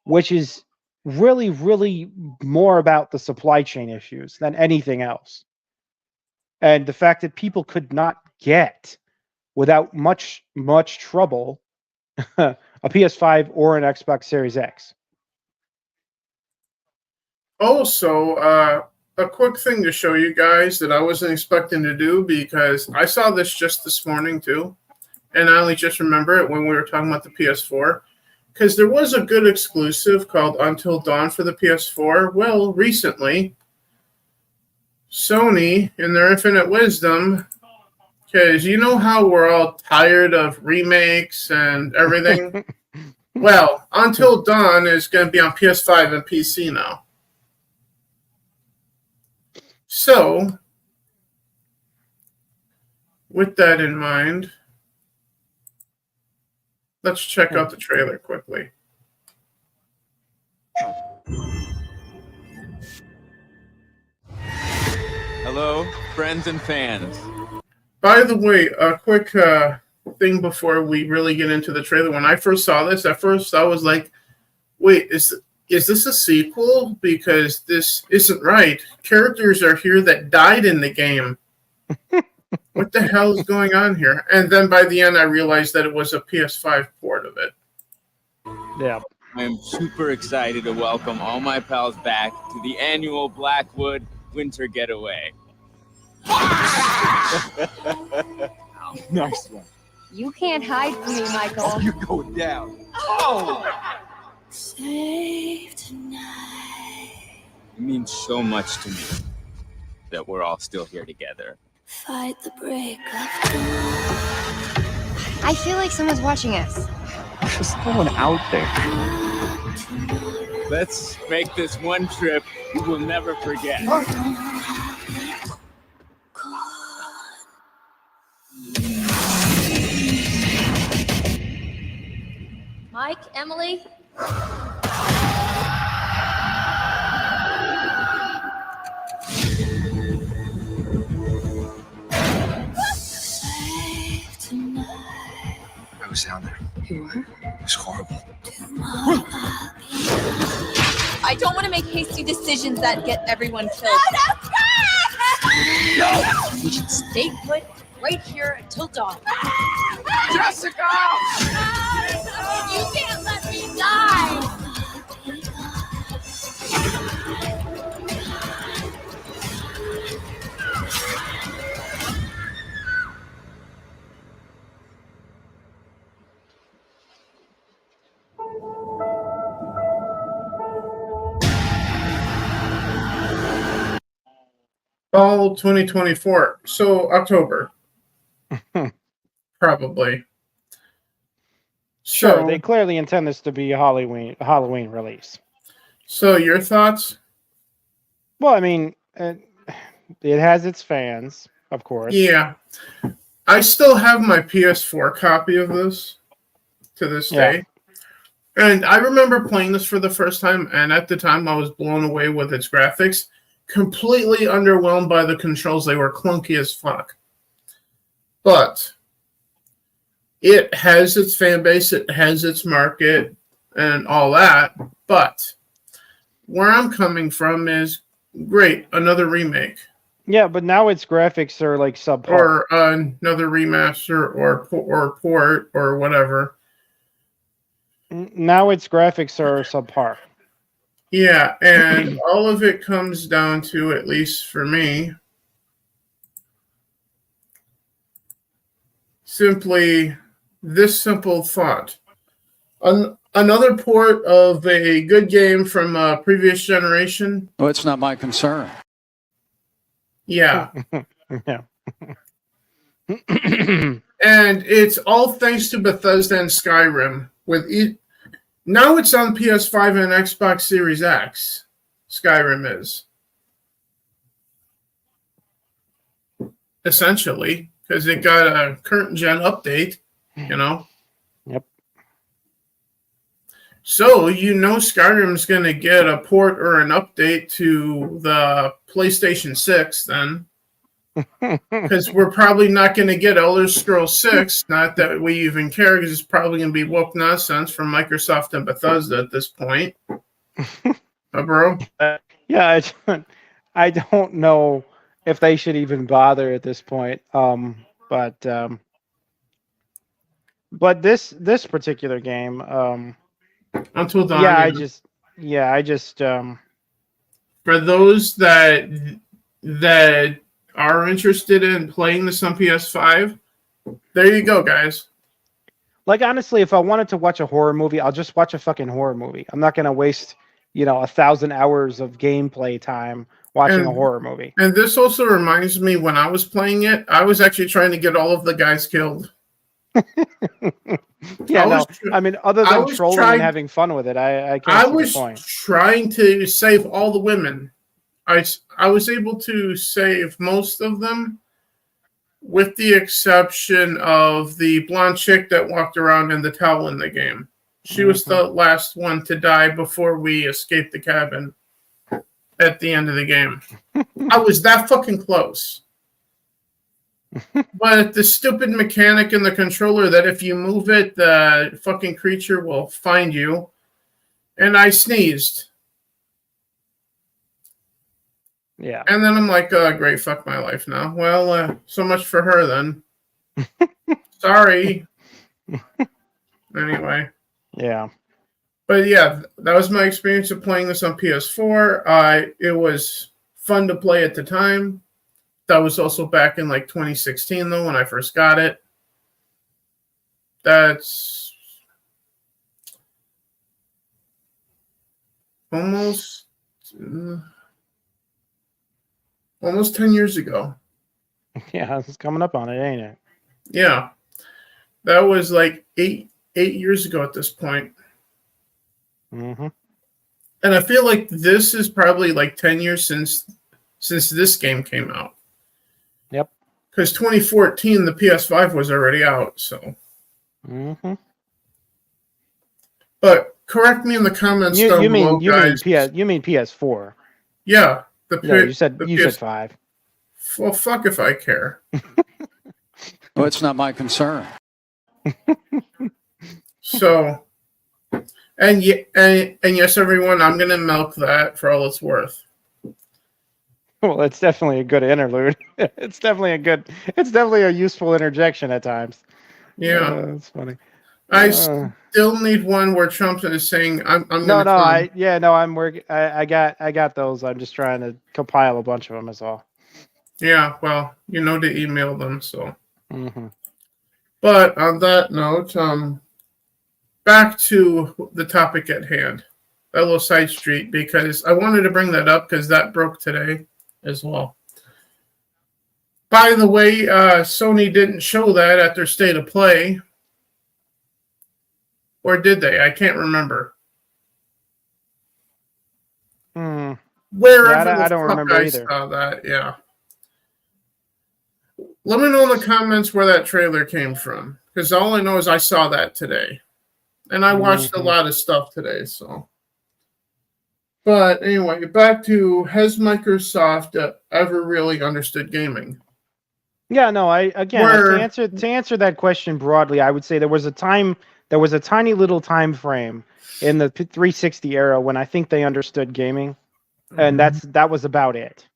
which is really, really more about the supply chain issues than anything else, and the fact that people could not get without much trouble a PS5 or an Xbox Series X. Also, a quick thing to show you guys that I wasn't expecting to do, because I saw this just this morning too, and I only just remember it when we were talking about the PS4, because there was a good exclusive called Until Dawn for the PS4. Well, recently, Sony, in their infinite wisdom, because you know how we're all tired of remakes and everything? Well, Until Dawn is going to be on PS5 and PC now. So, with that in mind, let's check out the trailer quickly. Hello, friends and fans. By the way, a quick thing before we really get into the trailer. When I first saw this, at first I was like, wait, is this a sequel? Because this isn't right. Characters are here that died in the game. What the hell is going on here? And then by the end, I realized that it was a PS5 port of it. Yeah. I'm super excited to welcome all my pals back to the annual Blackwood Winter Getaway. Nice one. You can't hide from me, Michael. Oh, you go down. Oh! Save tonight. It means so much to me that we're all still here together. Fight the break of dawn. I feel like someone's watching us. There's no one out there. Let's make this one trip we will never forget. Mike, Emily? I was down there. You were? It was horrible. I don't want to make hasty decisions that get everyone killed. No! We should stay put right here until dawn. Jessica! You can't let me die! Fall 2024. So October. Probably. Sure, So, they clearly intend this to be a Halloween release. So your thoughts? Well, I mean, it has its fans, of course. Yeah. I still have my PS4 copy of this to this day. And I remember playing this for the first time, and at the time I was blown away with its graphics. Completely underwhelmed by the controls. They were clunky as fuck. But it has its fan base, it has its market, and all that. But where I'm coming from is, great, another remake. Yeah, but now its graphics are like subpar. Or another remaster or port or whatever. Now its graphics are subpar. Yeah, and all of it comes down to, at least for me, simply this simple thought. Another port of a good game from a previous generation. Well, it's not my concern. Yeah. Yeah. And it's all thanks to Bethesda and Skyrim. Now it's on PS5 and Xbox Series X. Skyrim is. Essentially, because it got a current gen update, you know. Yep. So, Skyrim's going to get a port or an update to the PlayStation 6 then. Because we're probably not going to get Elder Scrolls 6. Not that we even care, because it's probably going to be woke nonsense from Microsoft and Bethesda at this point. Bro? Yeah, I don't know if they should even bother at this point. But But this particular game, Until Dawn. yeah, Yeah. I just For those that are interested in playing this on PS5, there you go, guys. like honestly, if I wanted to watch a horror movie, I'll just watch a fucking horror movie. I'm not gonna waste 1,000 hours of gameplay time watching a horror movie. And this also reminds me, when I was playing it, I was actually trying to get all of the guys killed. Yeah, I mean, other than trolling and having fun with it, I can't see the point. Trying to save all the women. I was able to save most of them, with the exception of the blonde chick that walked around in the towel in the game. She was the last one to die before we escaped the cabin at the end of the game. I was that fucking close. But the stupid mechanic in the controller that if you move it, the fucking creature will find you. And I sneezed. Yeah. And then I'm like, oh, great, fuck my life now. Well, so much for her then. Sorry. Anyway. Yeah. But yeah, that was my experience of playing this on PS4. It was fun to play at the time. That was also back in like 2016, though, when I first got it. That's almost 10 years ago. Yeah, it's coming up on it, ain't it? Yeah. That was like eight years ago at this point. Mm-hmm. And I feel like this is probably like 10 years since this game came out. Yep. Because 2014, the PS5 was already out, so. Mm-hmm. But correct me in the comments You down mean below, guys. you mean PS4? Yeah. You said 5. Well, fuck if I care. Well, it's not my concern. So, and yes, everyone, I'm gonna milk that for all it's worth. Well, it's definitely a good interlude. It's definitely a useful interjection at times. Yeah, that's funny. I still need one where Trump is saying, "I'm I'm working. I got those. I'm just trying to compile a bunch of them. Is all. Yeah, well, you know to email them. So, mm-hmm. But on that note, back to the topic at hand, that little side street, because I wanted to bring that up because that broke today as well. By the way, Sony didn't show that at their State of Play. Or did they? I can't remember. Wherever I don't remember either. Saw that, yeah. Let me know in the comments where that trailer came from. Because all I know is I saw that today. And I watched a lot of stuff today, so. But anyway, back to, has Microsoft ever really understood gaming? Yeah, no, to answer that question broadly, I would say there was a tiny little time frame in the 360 era when I think they understood gaming, and that was about it.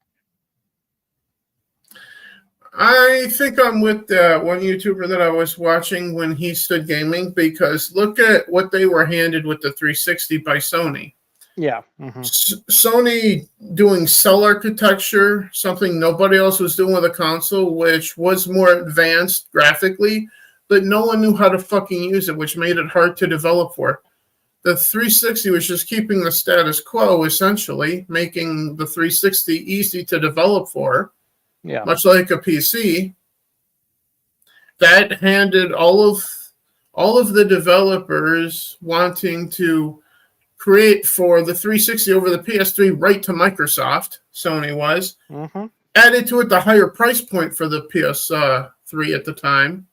I think I'm with one YouTuber that I was watching when he stood gaming, because look at what they were handed with the 360 by Sony. Yeah. Sony doing cell architecture, something nobody else was doing with a console, which was more advanced graphically, but no one knew how to fucking use it, which made it hard to develop for. The 360 was just keeping the status quo, essentially, making the 360 easy to develop for. Yeah. Much like a PC. That handed all of the developers wanting to create for the 360 over the PS3 right to Microsoft, Sony was. Added to it the higher price point for the PS3 at the time.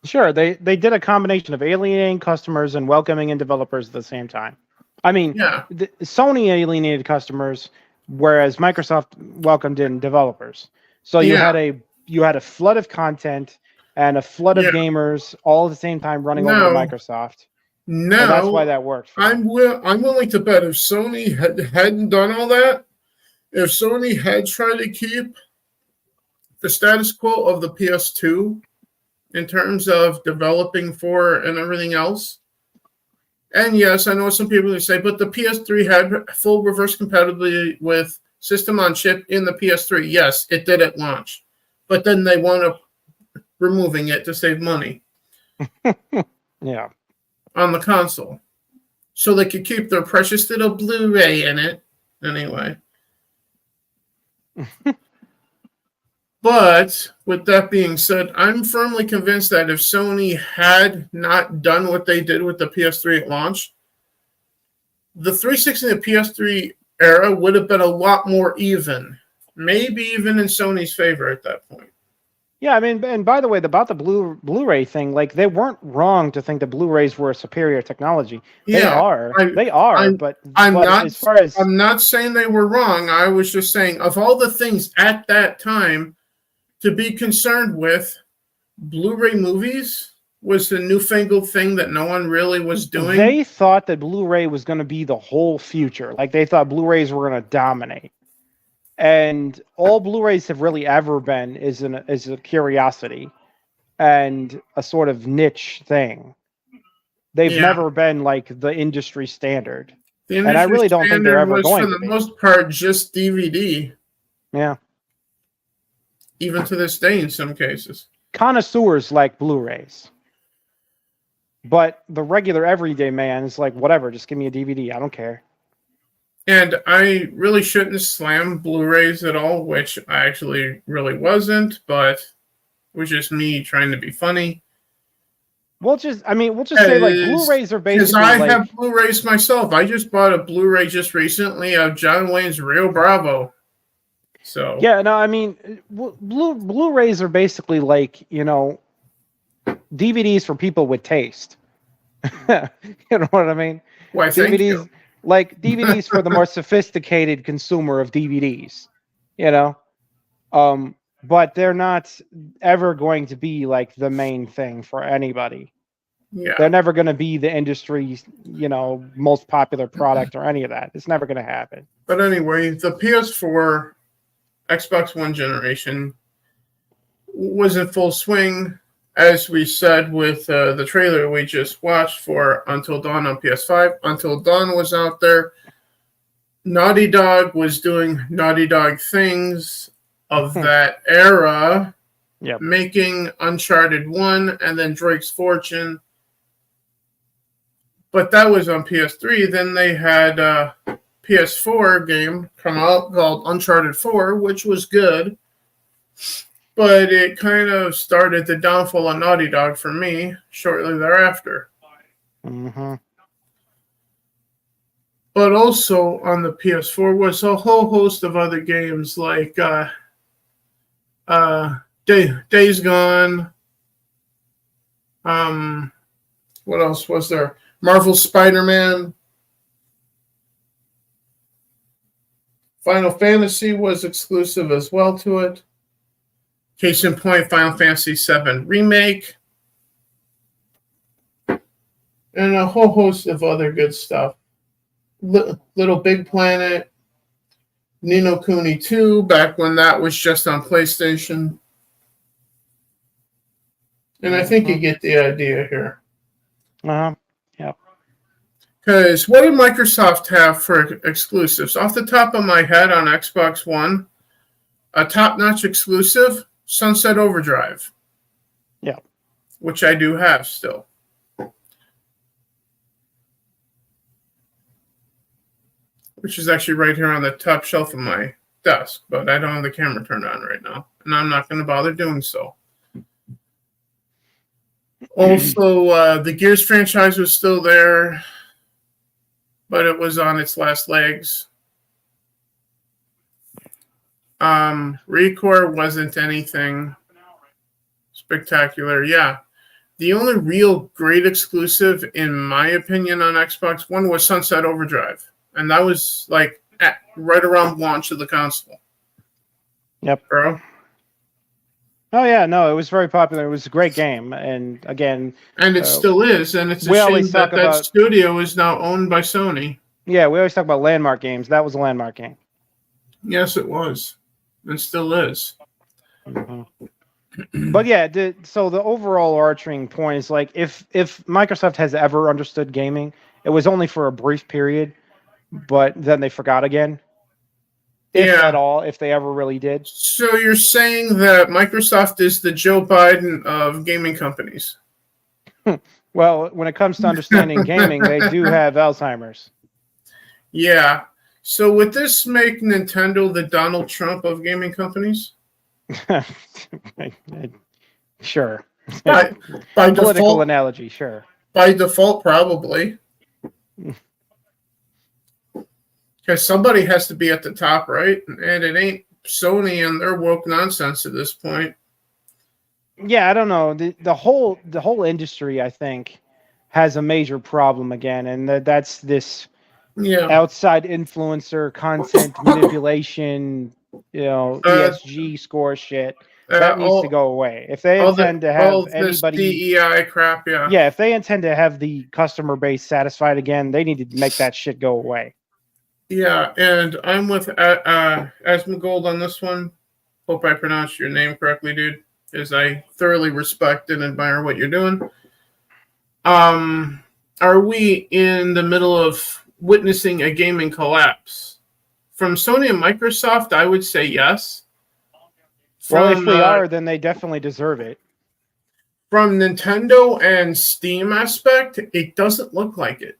Sure, they did a combination of alienating customers and welcoming in developers at the same time. I mean, Sony alienated customers, whereas Microsoft welcomed in developers. So you had a flood of content and a flood of gamers all at the same time running over to Microsoft. No, and that's why that worked. I'm willing to bet if Sony hadn't done all that, if Sony had tried to keep the status quo of the PS2 in terms of developing for and everything else. And yes, I know some people who say, but the PS3 had full reverse compatibility with system on chip in the PS3. Yes, it did at launch. But then they wound up removing it to save money. Yeah. On the console. So they could keep their precious little Blu-ray in it. Anyway. But with that being said, I'm firmly convinced that if Sony had not done what they did with the PS3 at launch, the 360 and the PS3 era would have been a lot more even. Maybe even in Sony's favor at that point. Yeah, I mean, and by the way, about the Blu-ray thing, like they weren't wrong to think the Blu-rays were a superior technology. They are, but I'm not saying they were wrong. I was just saying of all the things at that time to be concerned with, Blu-ray movies was the newfangled thing that no one really was doing. They thought that Blu-ray was going to be the whole future. Like they thought Blu-rays were going to dominate. And all Blu-rays have really ever been is a curiosity and a sort of niche thing. They've never been like the industry standard. And I really don't think they're ever going to be. For the most part, just DVD. Yeah. Even to this day in some cases. Connoisseurs like Blu-rays. But the regular everyday man is like, whatever, just give me a DVD. I don't care. And I really shouldn't slam Blu-rays at all, which I actually really wasn't, but it was just me trying to be funny. We'll just say like Blu-rays are basically because I have Blu-rays myself. I just bought a Blu-ray just recently of John Wayne's Rio Bravo. So yeah, no, I mean, Blu-rays are basically like, DVDs for people with taste. You know what I mean? Why, DVDs, like DVDs for the more sophisticated consumer of DVDs, but they're not ever going to be like the main thing for anybody. Yeah. They're never going to be the industry's, most popular product or any of that. It's never going to happen. But anyway, the PS4, Xbox One generation was in full swing, as we said with the trailer we just watched for Until Dawn on PS5. Until Dawn was out there. Naughty Dog was doing Naughty Dog things of that era, making Uncharted 1 and then Drake's Fortune. But that was on PS3. Then they had a PS4 game come out called Uncharted 4, which was good. But it kind of started the downfall of Naughty Dog for me shortly thereafter. Mm-hmm. But also on the PS4 was a whole host of other games like Days Gone. What else was there? Marvel Spider-Man. Final Fantasy was exclusive as well to it. Case in point, Final Fantasy VII Remake. And a whole host of other good stuff. Little Big Planet. Ni no Kuni 2, back when that was just on PlayStation. And I think you get the idea here. Yeah. Because what did Microsoft have for exclusives? Off the top of my head on Xbox One, a top-notch exclusive, Sunset Overdrive. Yeah. Which I do have still. Which is actually right here on the top shelf of my desk, but I don't have the camera turned on right now, and I'm not going to bother doing so. Also, the Gears franchise was still there, but it was on its last legs. Recore wasn't anything spectacular. Yeah. The only real great exclusive, in my opinion, on Xbox One was Sunset Overdrive. And that was like right around launch of the console. Yep. Bro. Oh, yeah. No, it was very popular. It was a great game. And again. And it still is. And it's a shame that studio is now owned by Sony. Yeah, we always talk about landmark games. That was a landmark game. Yes, it was. And still is. Mm-hmm. But yeah, so the overall arching point is like if Microsoft has ever understood gaming, it was only for a brief period, but then they forgot again. If Yeah. at all, if they ever really did. So you're saying that Microsoft is the Joe Biden of gaming companies? Well, when it comes to understanding gaming, they do have Alzheimer's. Yeah. So would this make Nintendo the Donald Trump of gaming companies? Sure. By Political default, analogy, sure. By default, probably. Because somebody has to be at the top, right? And it ain't Sony and their woke nonsense at this point. Yeah, I don't know. The whole industry, I think, has a major problem again, and that's this outside influencer content manipulation, ESG score shit. That needs to go away. If they intend to have anybody DEI crap, yeah, if they intend to have the customer base satisfied again, they need to make that shit go away. Yeah, and I'm with Asmongold on this one. Hope I pronounced your name correctly, dude, because I thoroughly respect and admire what you're doing. Are we in the middle of witnessing a gaming collapse? From Sony and Microsoft, I would say yes. Well, if we are, then they definitely deserve it. From Nintendo and Steam aspect, it doesn't look like it.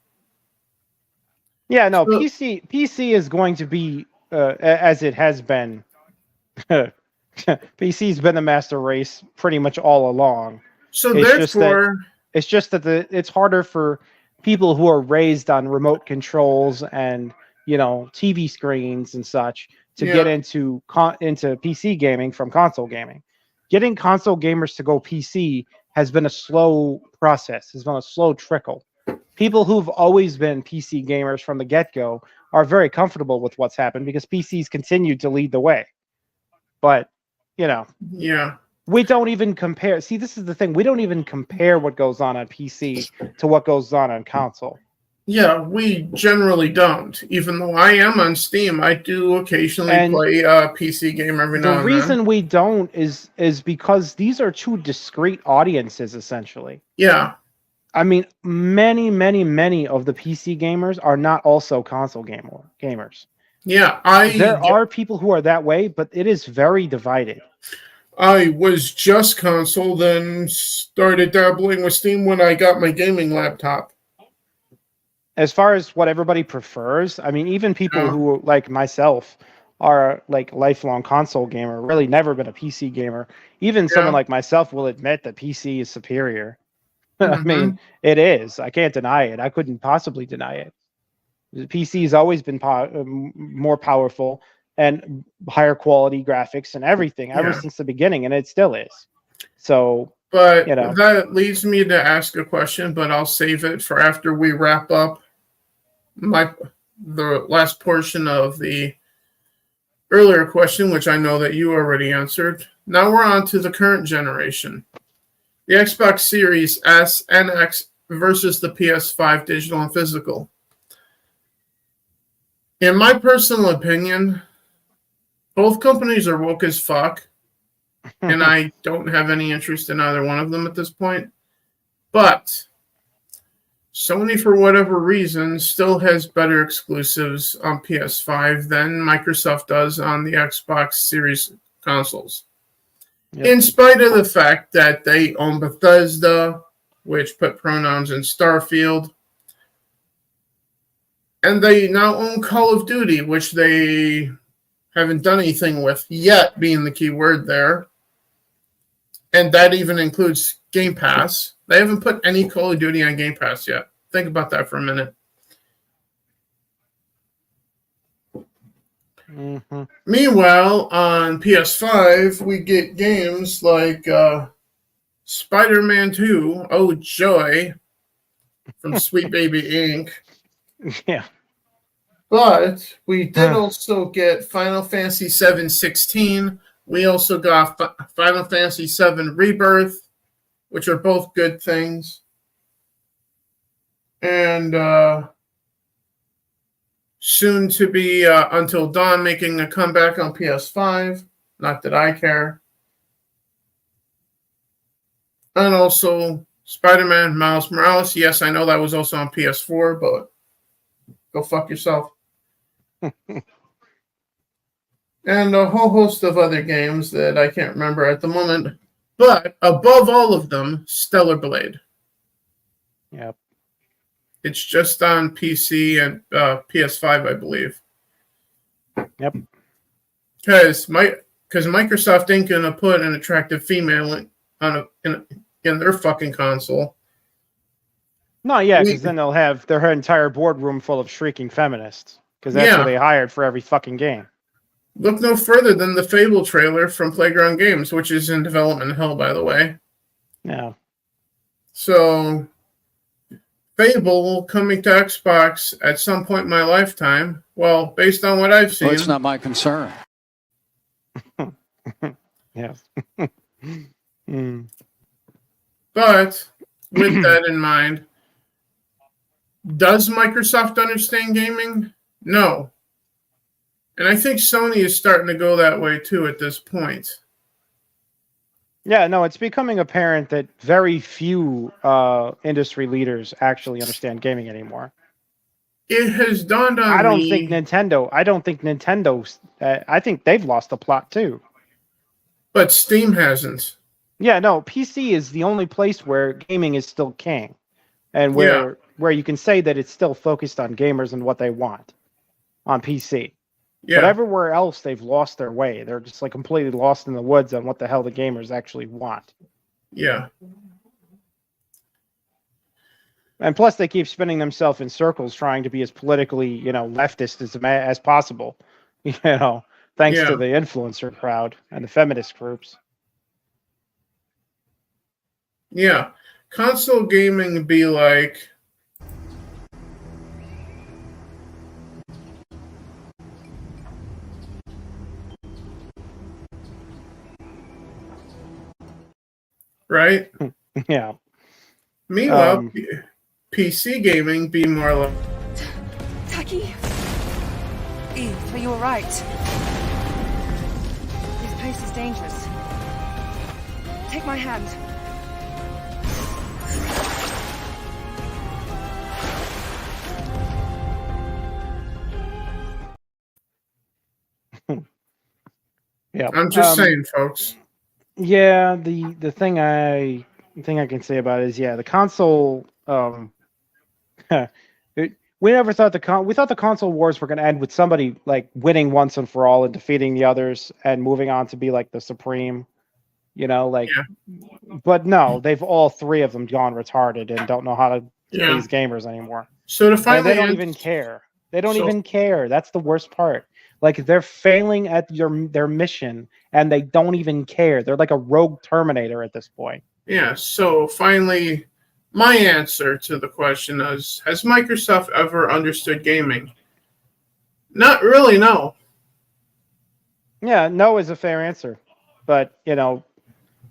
Yeah, no, PC is going to be as it has been. PC's been the master race pretty much all along. So it's just that it's harder for people who are raised on remote controls and TV screens and such to get into PC gaming from console gaming. Getting console gamers to go PC has been a slow process. Has been a slow trickle. People who've always been PC gamers from the get-go are very comfortable with what's happened because PCs continued to lead the way. But, we don't even compare. See, this is the thing. We don't even compare what goes on PC to what goes on console. Yeah, we generally don't. Even though I am on Steam, I do occasionally play a PC game every now and then. The reason we don't is because these are two discrete audiences, essentially. Yeah. I mean, many of the PC gamers are not also console gamers. Yeah, there are people who are that way, but it is very divided. I was just console, then started dabbling with Steam when I got my gaming laptop. As far as what everybody prefers, I mean, even people who, like myself, are like lifelong console gamer, really never been a PC gamer. Even someone like myself will admit that PC is superior. I mean, it is. I can't deny it. I couldn't possibly deny it. The PC has always been more powerful and higher quality graphics and everything ever since the beginning, and it still is. So, but that leads me to ask a question, but I'll save it for after we wrap up the last portion of the earlier question, which I know that you already answered. Now we're on to the current generation. The Xbox Series S and X versus the PS5 digital and physical. In my personal opinion, both companies are woke as fuck, and I don't have any interest in either one of them at this point. But Sony, for whatever reason, still has better exclusives on PS5 than Microsoft does on the Xbox Series consoles. Yep. In spite of the fact that they own Bethesda, which put pronouns in Starfield, and they now own Call of Duty, which they haven't done anything with yet, being the key word there. And that even includes Game Pass. They haven't put any Call of Duty on Game Pass yet. Think about that for a minute. Mm-hmm. Meanwhile, on PS5, we get games like Spider-Man 2, oh joy, from Sweet Baby Inc. Yeah. But we did also get Final Fantasy VII 16. We also got Final Fantasy VII Rebirth, which are both good things. And soon to be Until Dawn making a comeback on PS5. Not that I care. And also Spider-Man Miles Morales. Yes, I know that was also on PS4, but go fuck yourself. And a whole host of other games that I can't remember at the moment. But above all of them, Stellar Blade. Yep. It's just on PC and PS5, I believe. Yep. Because Microsoft ain't gonna put an attractive female in their fucking console. No, yeah, because then they'll have their entire boardroom full of shrieking feminists. Because that's what they hired for every fucking game. Look no further than the Fable trailer from Playground Games, which is in development hell, by the way. Yeah. So, Fable coming to Xbox at some point in my lifetime. Well, based on what I've seen. Well, it's not my concern. Yes. But with that in mind, does Microsoft understand gaming? No. And I think Sony is starting to go that way too at this point. Yeah, no, it's becoming apparent that very few industry leaders actually understand gaming anymore. It has dawned on me. I don't think Nintendo. I think they've lost the plot too. But Steam hasn't. Yeah, no, PC is the only place where gaming is still king, and where you can say that it's still focused on gamers and what they want on PC. Yeah. But everywhere else, they've lost their way. They're just like completely lost in the woods on what the hell the gamers actually want. Yeah. And plus, they keep spinning themselves in circles, trying to be as politically, leftist as possible. Thanks to the influencer crowd and the feminist groups. Yeah. Console gaming be like. Right? Yeah. Meanwhile, PC gaming be more like. Taki? Eve, are you alright? This place is dangerous. Take my hand. Yeah. I'm just saying, folks. Yeah, the thing I can say about it is, the console. We never thought we thought the console wars were going to end with somebody like winning once and for all and defeating the others and moving on to be like the supreme, But no, they've all three of them gone retarded and don't know how to please gamers anymore. So to finally, they don't even care. They don't even care. That's the worst part. Like they're failing at their mission and they don't even care. They're like a rogue Terminator at this point. Yeah. So finally, my answer to the question is: has Microsoft ever understood gaming? Not really. No. Yeah, no is a fair answer, but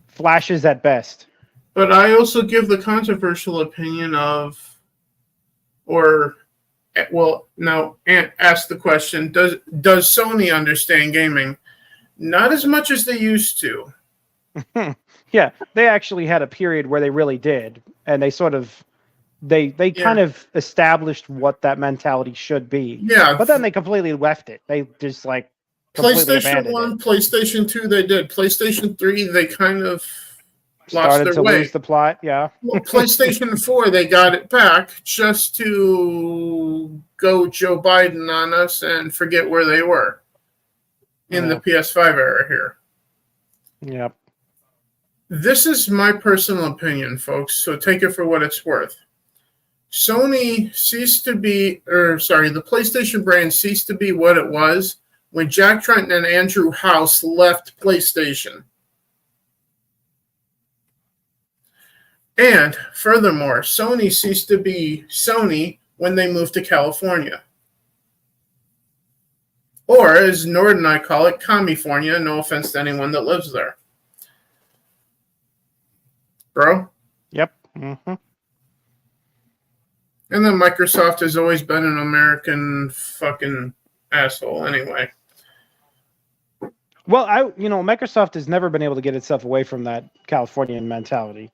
flashes at best. But I also give the controversial opinion of, now ask the question: Does Sony understand gaming? Not as much as they used to. Yeah, they actually had a period where they really did, and they sort of they kind of established what that mentality should be. Yeah, but then they completely left it. They just like PlayStation 1, PlayStation 2, they did. PlayStation 3, they kind of started to lose the plot. Yeah. Well, PlayStation 4, they got it back just to go Joe Biden on us and forget where they were in the PS5 era here. Yep. This is my personal opinion, folks, so take it for what it's worth. The PlayStation brand ceased to be what it was when Jack Tretton and Andrew House left PlayStation. And furthermore, Sony ceased to be Sony when they moved to California. Or, as Nord and I call it, California. No offense to anyone that lives there. Bro? Yep. Mm-hmm. And then Microsoft has always been an American fucking asshole anyway. Well, Microsoft has never been able to get itself away from that Californian mentality.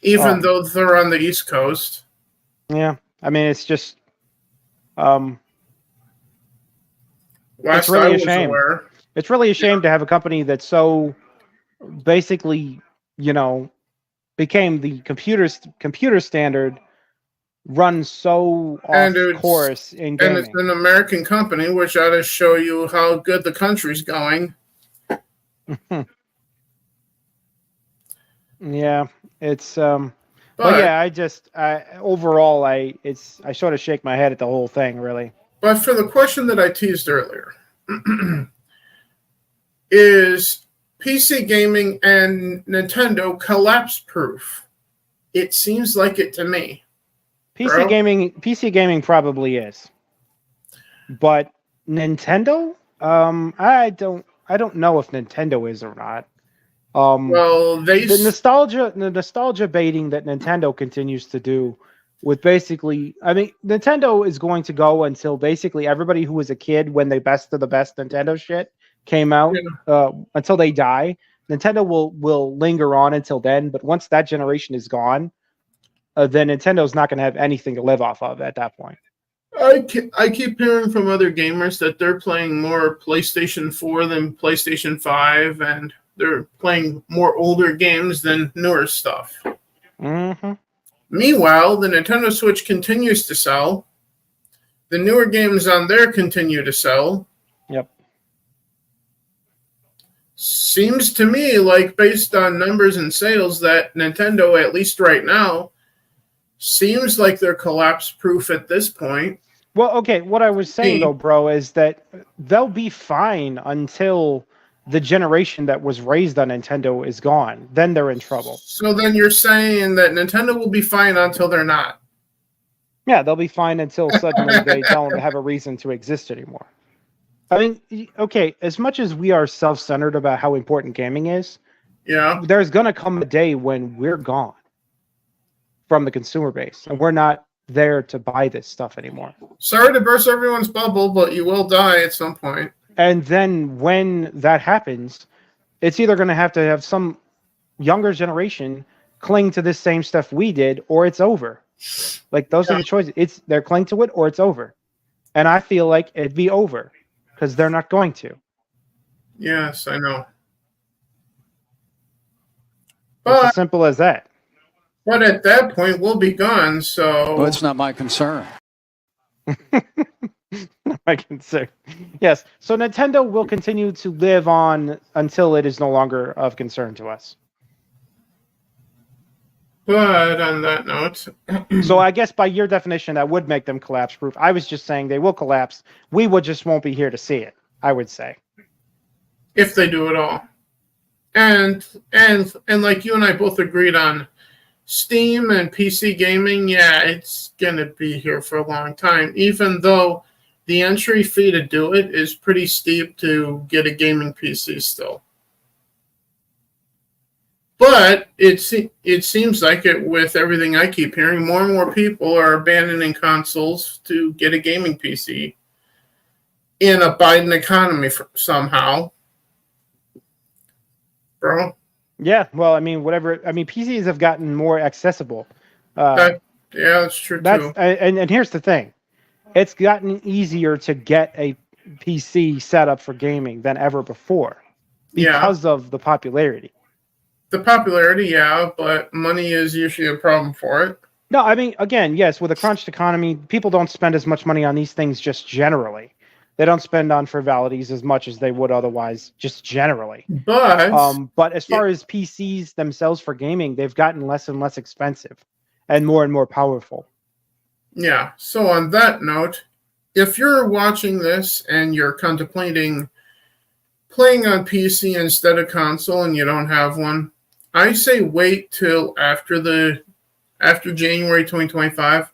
even though they're on the East Coast. Yeah, I mean, it's just, Last it's really I a was shame. aware. It's really a shame to have a company that's so basically, became the computer standard, run so off course in And it's gaming. an American company, which ought to show you how good the country's going. Yeah, it's but yeah, overall I sort of shake my head at the whole thing, really. But for the question that I teased earlier, is PC gaming and Nintendo collapse proof? It seems like it to me. PC gaming probably is. But Nintendo? I don't know if Nintendo is or not. Well, the nostalgia baiting that Nintendo continues to do with basically, I mean, Nintendo is going to go until basically everybody who was a kid when the best of the best Nintendo shit came out, until they die. Nintendo will linger on until then, but once that generation is gone, then Nintendo's not going to have anything to live off of at that point. I keep hearing from other gamers that they're playing more PlayStation 4 than PlayStation 5, and they're playing more older games than newer stuff. Mm-hmm. Meanwhile, the Nintendo Switch continues to sell. The newer games on there continue to sell. Yep. Seems to me like, based on numbers and sales, that Nintendo, at least right now, seems like they're collapse proof at this point. Well, okay, what I was saying though, bro, is that they'll be fine until the generation that was raised on Nintendo is gone. Then they're in trouble. So then you're saying that Nintendo will be fine until they're not? Yeah, they'll be fine until suddenly they don't have a reason to exist anymore. I mean, okay, as much as we are self-centered about how important gaming is, there's going to come a day when we're gone from the consumer base, and we're not there to buy this stuff anymore. Sorry to burst everyone's bubble, but you will die at some point. And then when that happens, it's either going to have some younger generation cling to this same stuff we did, or it's over. Like, those are the choices. They're cling to it, or it's over. And I feel like it'd be over, because they're not going to. Yes, I know. It's as simple as that. But at that point, we'll be gone, so... Well, it's not my concern. I can say. Yes. So Nintendo will continue to live on until it is no longer of concern to us. But on that note... So I guess by your definition, that would make them collapse proof. I was just saying they will collapse. We just won't be here to see it, I would say. If they do it all. And like you and I both agreed on, Steam and PC gaming, yeah, it's going to be here for a long time, even though the entry fee to do it is pretty steep to get a gaming PC still. But it seems like it, with everything I keep hearing, more and more people are abandoning consoles to get a gaming PC in a Biden economy somehow. Bro? Yeah, well, I mean, PCs have gotten more accessible. Yeah, that's true too. And here's the thing. It's gotten easier to get a PC set up for gaming than ever before because of the popularity. The popularity, yeah, but money is usually a problem for it. No, I mean, again, yes, with a crunched economy, people don't spend as much money on these things just generally. They don't spend on frivolities as much as they would otherwise, just generally. But as far as PCs themselves for gaming, they've gotten less and less expensive and more powerful. Yeah. So on that note, if you're watching this and you're contemplating playing on PC instead of console and you don't have one, I say wait till after January 2025.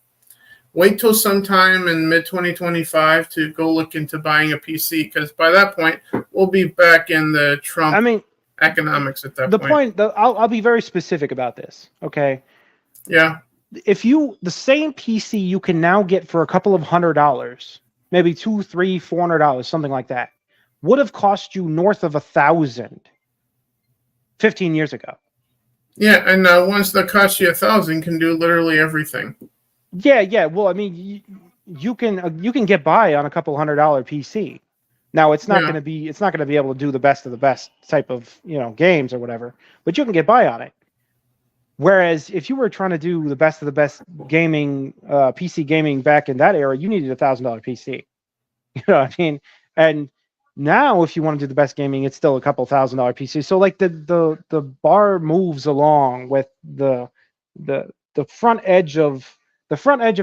Wait till sometime in mid-2025 to go look into buying a PC, because by that point, we'll be back in the Trump economics at that point. I'll be very specific about this, okay? Yeah. The same PC you can now get for a couple of $100, maybe $200, $300, $400, something like that, would have cost you north of $1,000 15 years ago. Yeah, and ones that cost you $1,000 can do literally everything. Yeah. Well, I mean, you can get by on a couple $100 PC. Now it's not going to be able to do the best of the best type of games or whatever, but you can get by on it. Whereas if you were trying to do the best of the best gaming, PC gaming back in that era, you needed $1,000 PC. You know what I mean? And now, if you want to do the best gaming, it's still a couple $1,000 PC. So like the bar moves along with the front edge of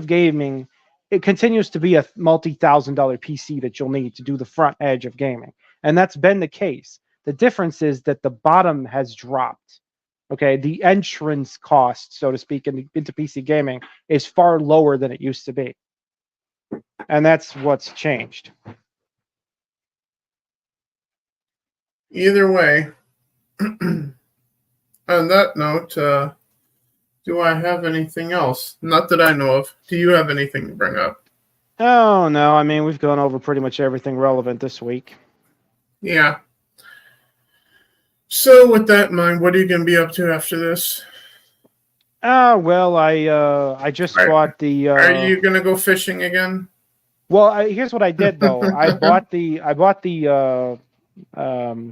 gaming. It continues to be a multi-$1,000 PC that you'll need to do the front edge of gaming, and that's been the case. The difference is that the bottom has dropped. Okay, the entrance cost, so to speak, into PC gaming is far lower than it used to be, and that's what's changed. Either way, on that note, do I have anything else? Not that I know of. Do you have anything to bring up? Oh, no. I mean, we've gone over pretty much everything relevant this week. Yeah. So with that in mind, what are you going to be up to after this? Well, I just bought the... Are you going to go fishing again? Well, here's what I did, though. I bought the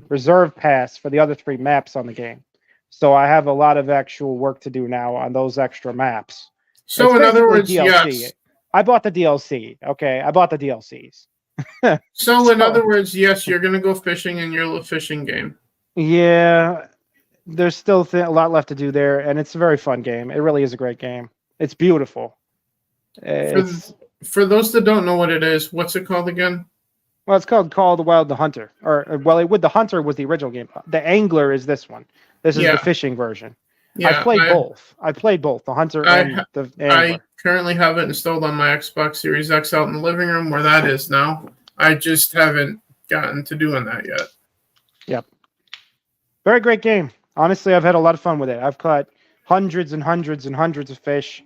reserve pass for the other 3 maps on the game. So I have a lot of actual work to do now on those extra maps. So in other words, DLC. yes. I bought the DLC. Okay, I bought the DLCs. So in other words, yes, you're going to go fishing in your fishing game. Yeah, there's still a lot left to do there, and it's a very fun game. It really is a great game. It's beautiful. For those that don't know what it is, what's it called again? Well, it's called Call of the Wild: The Hunter. The Hunter was the original game. The Angler is this one. This is the fishing version. Yeah, I played both, the Hunter and the Angler. I currently have it installed on my Xbox Series X out in the living room where that is now. I just haven't gotten to doing that yet. Yep. Very great game. Honestly, I've had a lot of fun with it. I've caught hundreds and hundreds and hundreds of fish.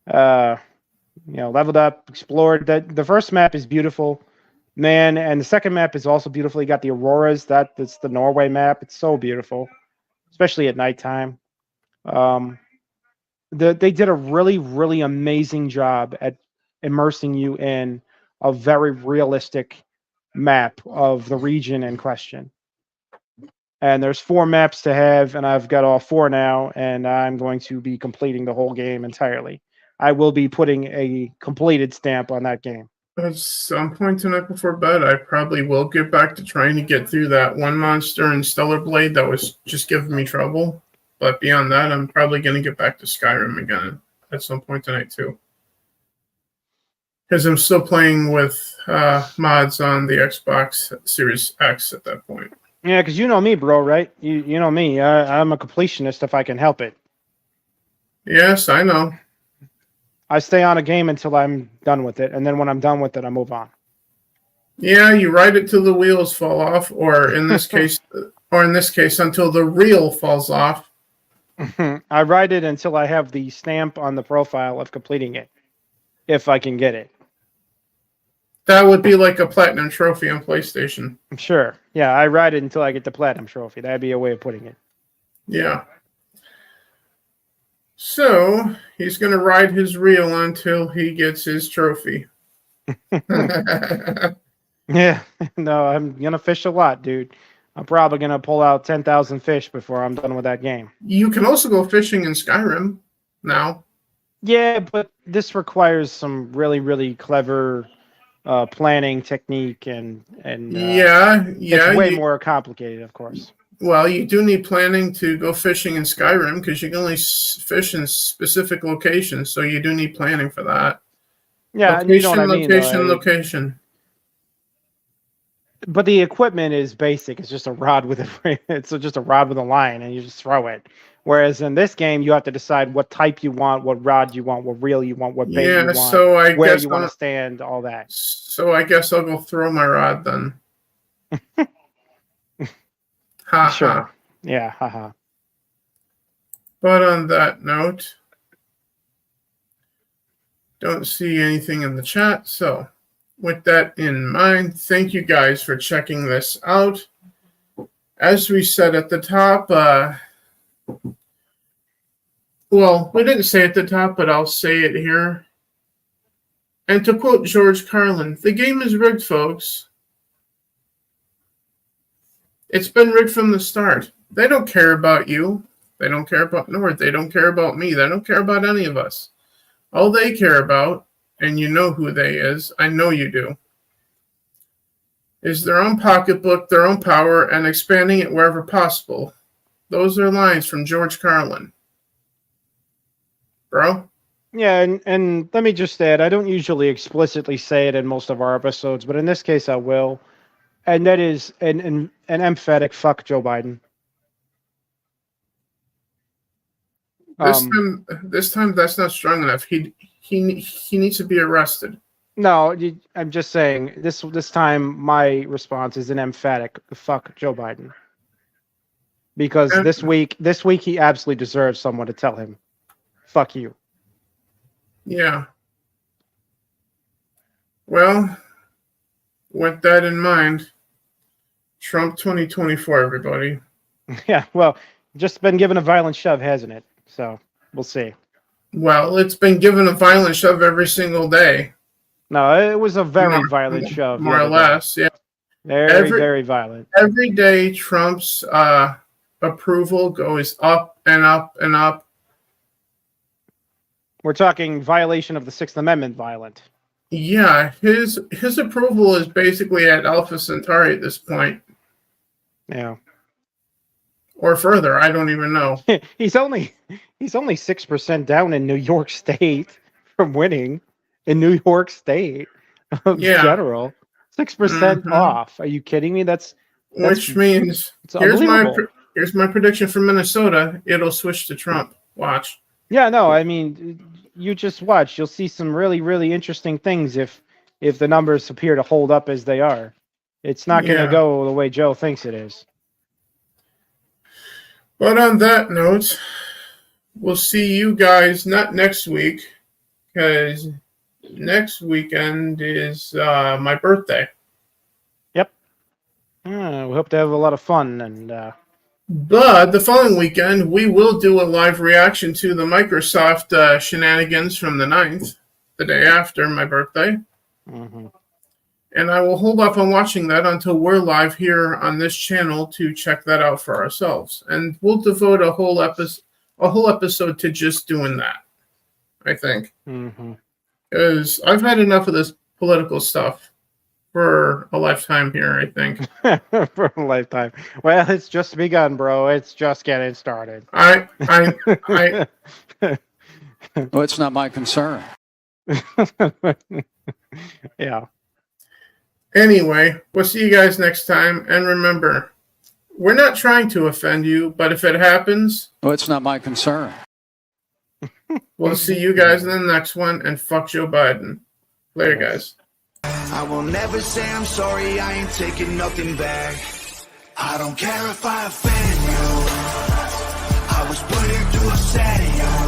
Leveled up, explored. The first map is beautiful, man, and the second map is also beautiful. You got the auroras. That's the Norway map. It's so beautiful, especially at nighttime. They did a really, really amazing job at immersing you in a very realistic map of the region in question. And there's 4 maps to have, and I've got all 4 now, and I'm going to be completing the whole game entirely. I will be putting a completed stamp on that game. At some point tonight before bed, I probably will get back to trying to get through that one monster in Stellar Blade that was just giving me trouble. But beyond that, I'm probably going to get back to Skyrim again at some point tonight, too. Because I'm still playing with mods on the Xbox Series X at that point. Yeah, because you know me, bro, right? You know me. I'm a completionist if I can help it. Yes, I know. I stay on a game until I'm done with it, and then when I'm done with it, I move on. Yeah, you ride it till the wheels fall off, or in this case, until the reel falls off. I ride it until I have the stamp on the profile of completing it, if I can get it. That would be like a platinum trophy on PlayStation. Sure. Yeah, I ride it until I get the platinum trophy. That'd be a way of putting it. Yeah. So he's going to ride his reel until he gets his trophy. Yeah. No, I'm going to fish a lot, dude. I'm probably going to pull out 10,000 fish before I'm done with that game. You can also go fishing in Skyrim now. Yeah, but this requires some really, really clever planning technique, and it's way more complicated, of course. Well, you do need planning to go fishing in Skyrim because you can only fish in specific locations, so you do need planning for that. Yeah, location, you know what I mean, location. But the equipment is basic. It's just a rod with just a rod with a line, and you just throw it. Whereas in this game, you have to decide what type you want, what rod you want, what reel you want, what bait you want, so where you want to stand, all that. So I guess I'll go throw my rod then. Ha sure. ha. Yeah, haha. But on that note, don't see anything in the chat. So with that in mind, thank you guys for checking this out. As we said at the top, Well, we didn't say it at the top, but I'll say it here. And to quote George Carlin, the game is rigged, folks. It's been rigged from the start. They don't care about you. They don't care about North. They don't care about me. They don't care about any of us. All they care about, and you know who they is, I know you do, is their own pocketbook, their own power, and expanding it wherever possible. Those are lines from George Carlin. Bro? Yeah, and let me just add, I don't usually explicitly say it in most of our episodes, but in this case I will. And that is an emphatic fuck Joe Biden. This time that's not strong enough. He needs to be arrested. No, I'm just saying this time my response is an emphatic fuck Joe Biden. Because this week he absolutely deserves someone to tell him, fuck you. Yeah. Well, with that in mind, Trump 2024, everybody. Yeah, well, just been given a violent shove, hasn't it? So we'll see. Well, it's been given a violent shove every single day. No, it was a very violent shove. More or less, yeah. Very violent. Every day, Trump's approval goes up and up and up. We're talking violation of the Sixth Amendment violent. Yeah, his approval is basically at Alpha Centauri at this point. Yeah. Or further, I don't even know. He's only 6% down in New York State from winning in New York State general. 6% off. Are you kidding me? That's which means here's my prediction for Minnesota. It'll switch to Trump. Watch. Yeah, no, I mean, you just watch. You'll see some really, really interesting things if the numbers appear to hold up as they are. It's not going to go the way Joe thinks it is. But on that note, we'll see you guys not next week, because next weekend is my birthday. Yep. We hope to have a lot of fun. And but the following weekend, we will do a live reaction to the Microsoft shenanigans from the 9th, the day after my birthday. Mm-hmm. And I will hold off on watching that until we're live here on this channel to check that out for ourselves. And we'll devote a whole episode to just doing that, I think. Because I've had enough of this political stuff for a lifetime here, I think. For a lifetime. Well, it's just begun, bro. It's just getting started. Well, it's not my concern. Yeah. Anyway, we'll see you guys next time. And remember, we're not trying to offend you, but if it happens... Well, it's not my concern. We'll see you guys in the next one, and fuck Joe Biden. Later, guys. I will never say I'm sorry, I ain't taking nothing back. I don't care if I offend you. I was put here to upset you.